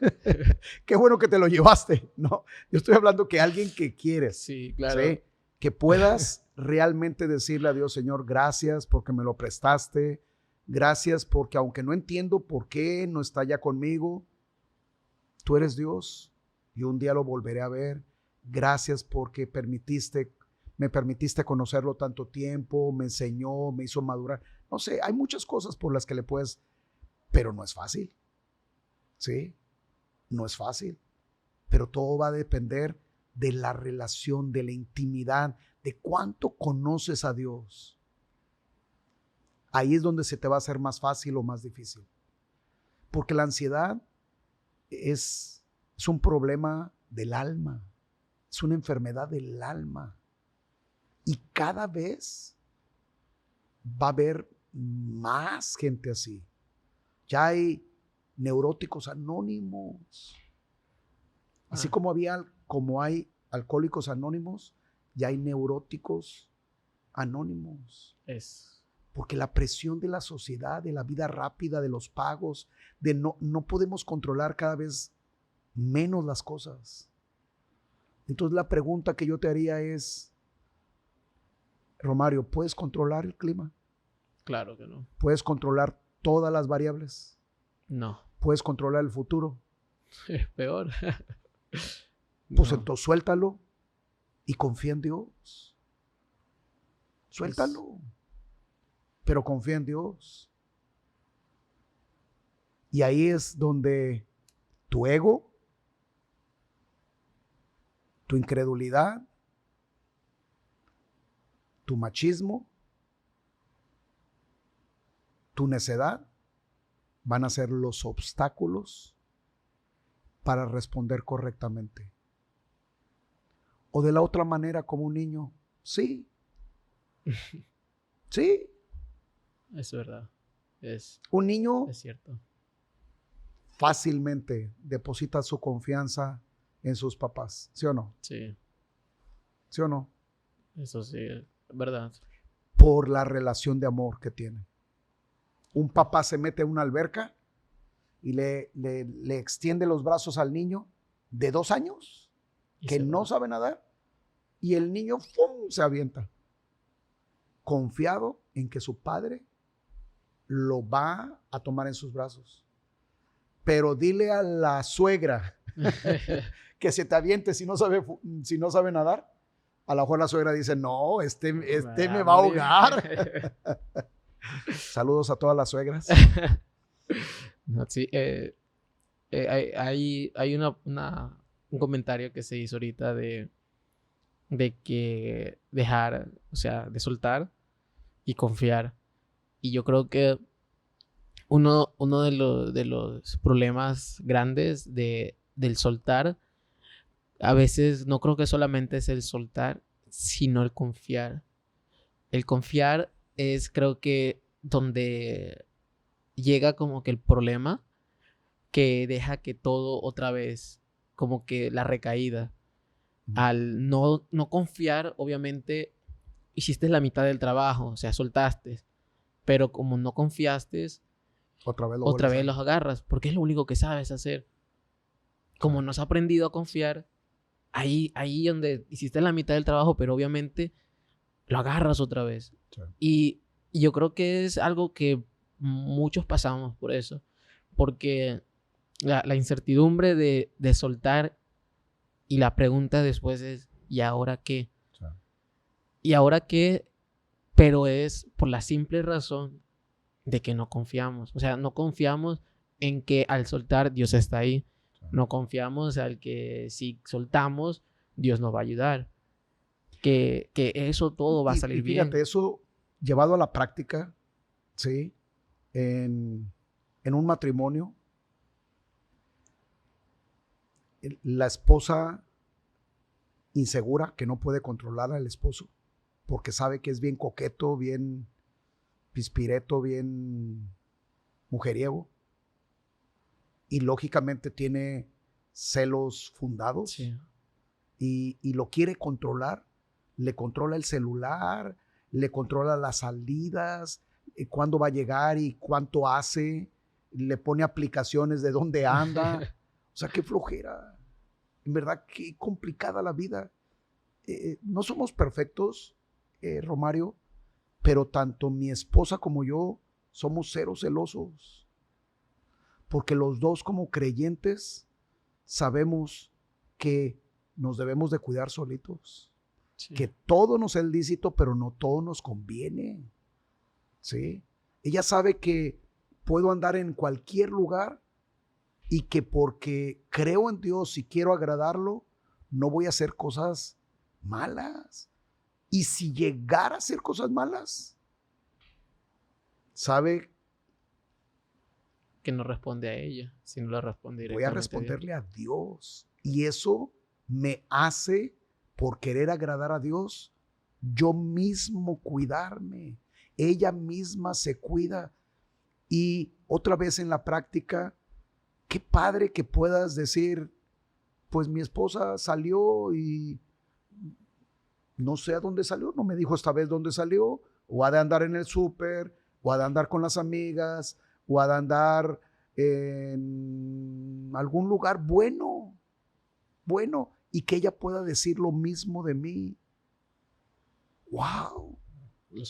Qué bueno que te lo llevaste. No, yo estoy hablando que alguien que quieres, sí, claro. ¿sí? Que puedas realmente decirle a Dios, Señor, gracias porque me lo prestaste, gracias porque aunque no entiendo por qué no está ya conmigo, tú eres Dios y un día lo volveré a ver. Gracias porque me permitiste conocerlo tanto tiempo, me enseñó, me hizo madurar. No sé, hay muchas cosas por las que le puedes, pero no es fácil. ¿Sí? No es fácil. Pero todo va a depender de la relación, de la intimidad, de cuánto conoces a Dios. Ahí es donde se te va a hacer más fácil o más difícil. Porque la ansiedad es un problema del alma, es una enfermedad del alma. Y cada vez va a haber más gente así. Ya hay neuróticos anónimos. Así como hay alcohólicos anónimos, ya hay neuróticos anónimos. Porque la presión de la sociedad, de la vida rápida, de los pagos, de no podemos controlar cada vez menos las cosas. Entonces la pregunta que yo te haría es, Romario, ¿puedes controlar el clima? Claro que no. ¿Puedes controlar todas las variables? No. ¿Puedes controlar el futuro? Es peor. Pues No. entonces suéltalo y confía en Dios. Suéltalo, pero confía en Dios. Y ahí es donde tu ego, tu incredulidad, tu machismo, tu necedad van a ser los obstáculos para responder correctamente. O de la otra manera, como un niño, sí. Sí. Es verdad. Un niño Es cierto. fácilmente deposita su confianza en sus papás, ¿sí o no? Sí. ¿Sí o no? Eso sí, es verdad. Por la relación de amor que tienen. Un papá se mete en una alberca y le extiende los brazos al niño de 2 años que no sabe nadar y el niño ¡fum!, se avienta, confiado en que su padre lo va a tomar en sus brazos. Pero dile a la suegra que se te aviente si no sabe nadar. A lo mejor la suegra dice, no, este me va a ahogar. Saludos a todas las suegras. No, sí, hay un comentario que se hizo ahorita de que dejar, o sea, de soltar y confiar. Y yo creo que uno de los problemas grandes del soltar, a veces no creo que solamente es el soltar, sino el confiar. El confiar es, creo que, donde llega como que el problema que deja que todo otra vez, como que la recaída. Al no confiar, obviamente, hiciste la mitad del trabajo, o sea, soltaste. Pero como no confiaste, otra vez los agarras, porque es lo único que sabes hacer. Como no has aprendido a confiar, ahí donde hiciste la mitad del trabajo, pero obviamente lo agarras otra vez. Sí. Y yo creo que es algo que muchos pasamos por eso. Porque la incertidumbre de soltar y la pregunta después es, ¿y ahora qué? Sí. ¿Y ahora qué? Pero es por la simple razón de que no confiamos. O sea, no confiamos en que al soltar Dios está ahí. Sí. No confiamos en que si soltamos Dios nos va a ayudar. Que eso todo va a salir bien. Fíjate, eso llevado a la práctica, ¿sí? En un matrimonio, la esposa insegura que no puede controlar al esposo porque sabe que es bien coqueto, bien pispireto, bien mujeriego y lógicamente tiene celos fundados. Sí. Y lo quiere controlar, le controla el celular, le controla las salidas, cuándo va a llegar y cuánto hace, le pone aplicaciones de dónde anda. O sea, qué flojera. En verdad, qué complicada la vida. No somos perfectos, Romario, pero tanto mi esposa como yo somos cero celosos. Porque los dos como creyentes sabemos que nos debemos de cuidar solitos. Sí. Que todo nos es lícito, pero no todo nos conviene. ¿Sí? Ella sabe que puedo andar en cualquier lugar y que porque creo en Dios y quiero agradarlo, no voy a hacer cosas malas. Y si llegara a hacer cosas malas, sabe que no responde a ella, si no le responde directamente. Voy a responderle a Dios. Y eso me hace, por querer agradar a Dios, yo mismo cuidarme. Ella misma se cuida. Y otra vez en la práctica, qué padre que puedas decir, pues mi esposa salió y no sé a dónde salió, no me dijo esta vez dónde salió, o ha de andar en el súper, o ha de andar con las amigas, o ha de andar en algún lugar bueno, y que ella pueda decir lo mismo de mí. ¡Wow!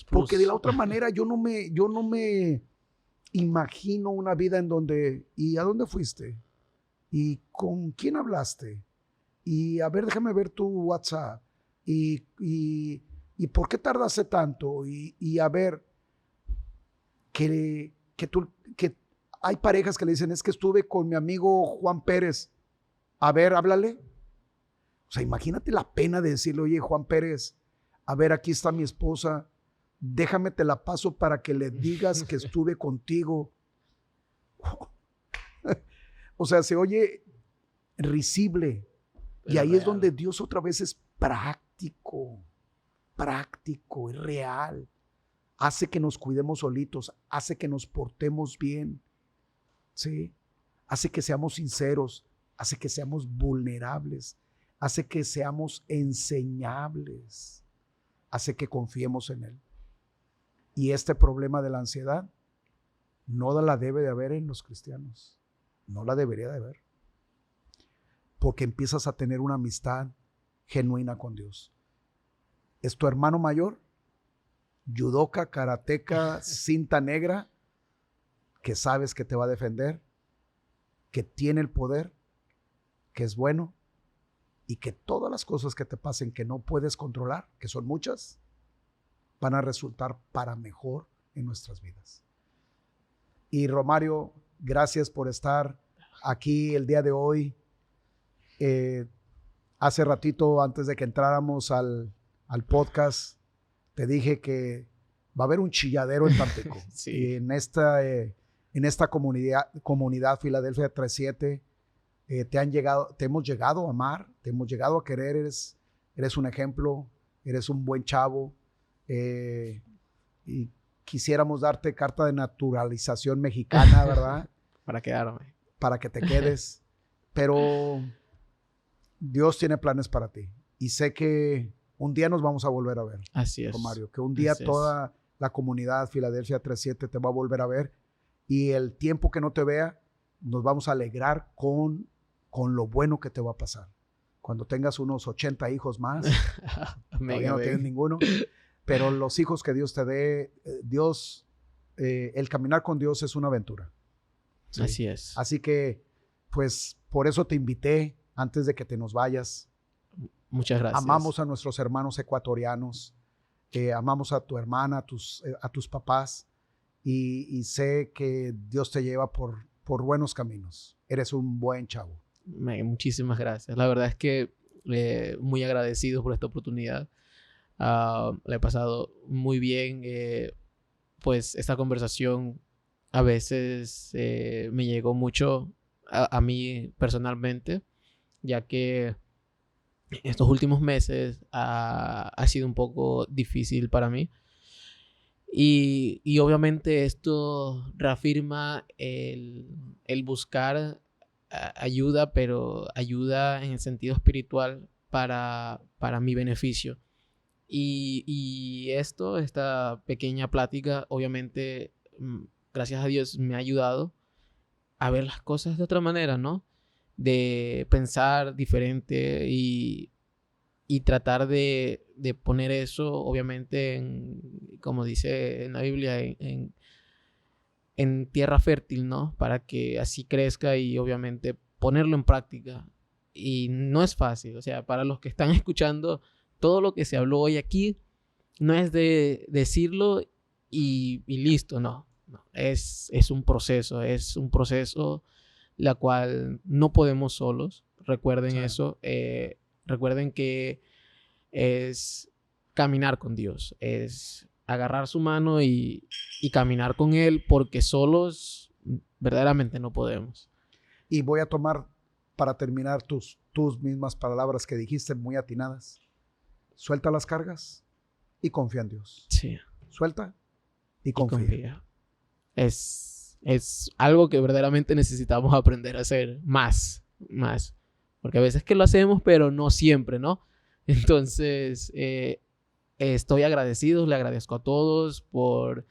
Porque de la otra manera yo no me imagino una vida en donde, ¿y a dónde fuiste? ¿Y con quién hablaste? Y a ver, déjame ver tu WhatsApp. ¿Y por qué tardaste tanto? Y a ver, que hay parejas que le dicen, es que estuve con mi amigo Juan Pérez. A ver, háblale. O sea, imagínate la pena de decirle, oye, Juan Pérez, a ver, aquí está mi esposa, déjame te la paso para que le digas que estuve contigo. O sea, se oye risible. Pero y ahí real. Es donde Dios otra vez es práctico, es real. Hace que nos cuidemos solitos, hace que nos portemos bien, ¿sí? Hace que seamos sinceros, hace que seamos vulnerables, hace que seamos enseñables, hace que confiemos en Él. Y este problema de la ansiedad no la debe de haber en los cristianos, no la debería de haber, porque empiezas a tener una amistad genuina con Dios. Es tu hermano mayor, judoka, karateca, cinta negra, que sabes que te va a defender, que tiene el poder, que es bueno y que todas las cosas que te pasen que no puedes controlar, que son muchas, van a resultar para mejor en nuestras vidas. Y Romario, gracias por estar aquí el día de hoy. Hace ratito, antes de que entráramos al podcast, te dije que va a haber un chilladero en Tampico. Sí. Y en esta comunidad Filadelfia 3.7, te hemos llegado a amar, te hemos llegado a querer. Eres un ejemplo, eres un buen chavo. Y quisiéramos darte carta de naturalización mexicana, ¿verdad? Para quedarme. Para que te quedes. Pero Dios tiene planes para ti. Y sé que un día nos vamos a volver a ver. Así es. Romario, que un día toda la comunidad Filadelfia 3.7 te va a volver a ver. Y el tiempo que no te vea, nos vamos a alegrar con lo bueno que te va a pasar. Cuando tengas unos 80 hijos más, todavía no tienes ninguno, pero los hijos que Dios te dé, el caminar con Dios es una aventura. ¿Sí? Así es. Así que, pues, por eso te invité antes de que te nos vayas. Muchas gracias. Amamos a nuestros hermanos ecuatorianos, amamos a tu hermana, a tus papás, y sé que Dios te lleva por buenos caminos. Eres un buen chavo. Muchísimas gracias. La verdad es que muy agradecido por esta oportunidad. La he pasado muy bien. Pues esta conversación a veces me llegó mucho a mí personalmente, ya que estos últimos meses ha sido un poco difícil para mí. Y obviamente esto reafirma el buscar ayuda, pero ayuda en el sentido espiritual para mi beneficio. Y esta pequeña plática, obviamente, gracias a Dios, me ha ayudado a ver las cosas de otra manera, ¿no? De pensar diferente y tratar de poner eso, obviamente, como dice en la Biblia, en tierra fértil, ¿no? Para que así crezca y obviamente ponerlo en práctica. Y no es fácil, o sea, para los que están escuchando, todo lo que se habló hoy aquí no es de decirlo y listo, no. Es un proceso la cual no podemos solos. Recuerden eso. Recuerden que es caminar con Dios, es agarrar su mano y caminar con Él, porque solos verdaderamente no podemos. Y voy a tomar para terminar tus mismas palabras que dijiste, muy atinadas. Suelta las cargas y confía en Dios. Sí. Suelta y confía. Es algo que verdaderamente necesitamos aprender a hacer más. Porque a veces que lo hacemos, pero no siempre, ¿no? Entonces, estoy agradecido, le agradezco a todos por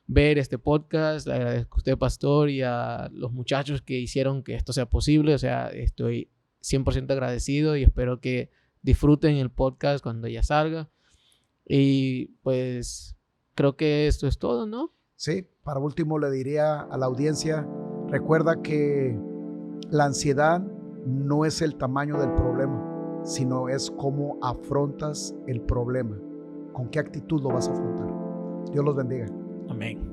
ver este podcast, le agradezco a usted, pastor, y a los muchachos que hicieron que esto sea posible. O sea, estoy 100% agradecido y espero que disfruten el podcast cuando ya salga. Y pues creo que esto es todo, ¿no? Sí, para último le diría a la audiencia, recuerda que la ansiedad no es el tamaño del problema, sino es cómo afrontas el problema, con qué actitud lo vas a afrontar. Dios los bendiga. Amén.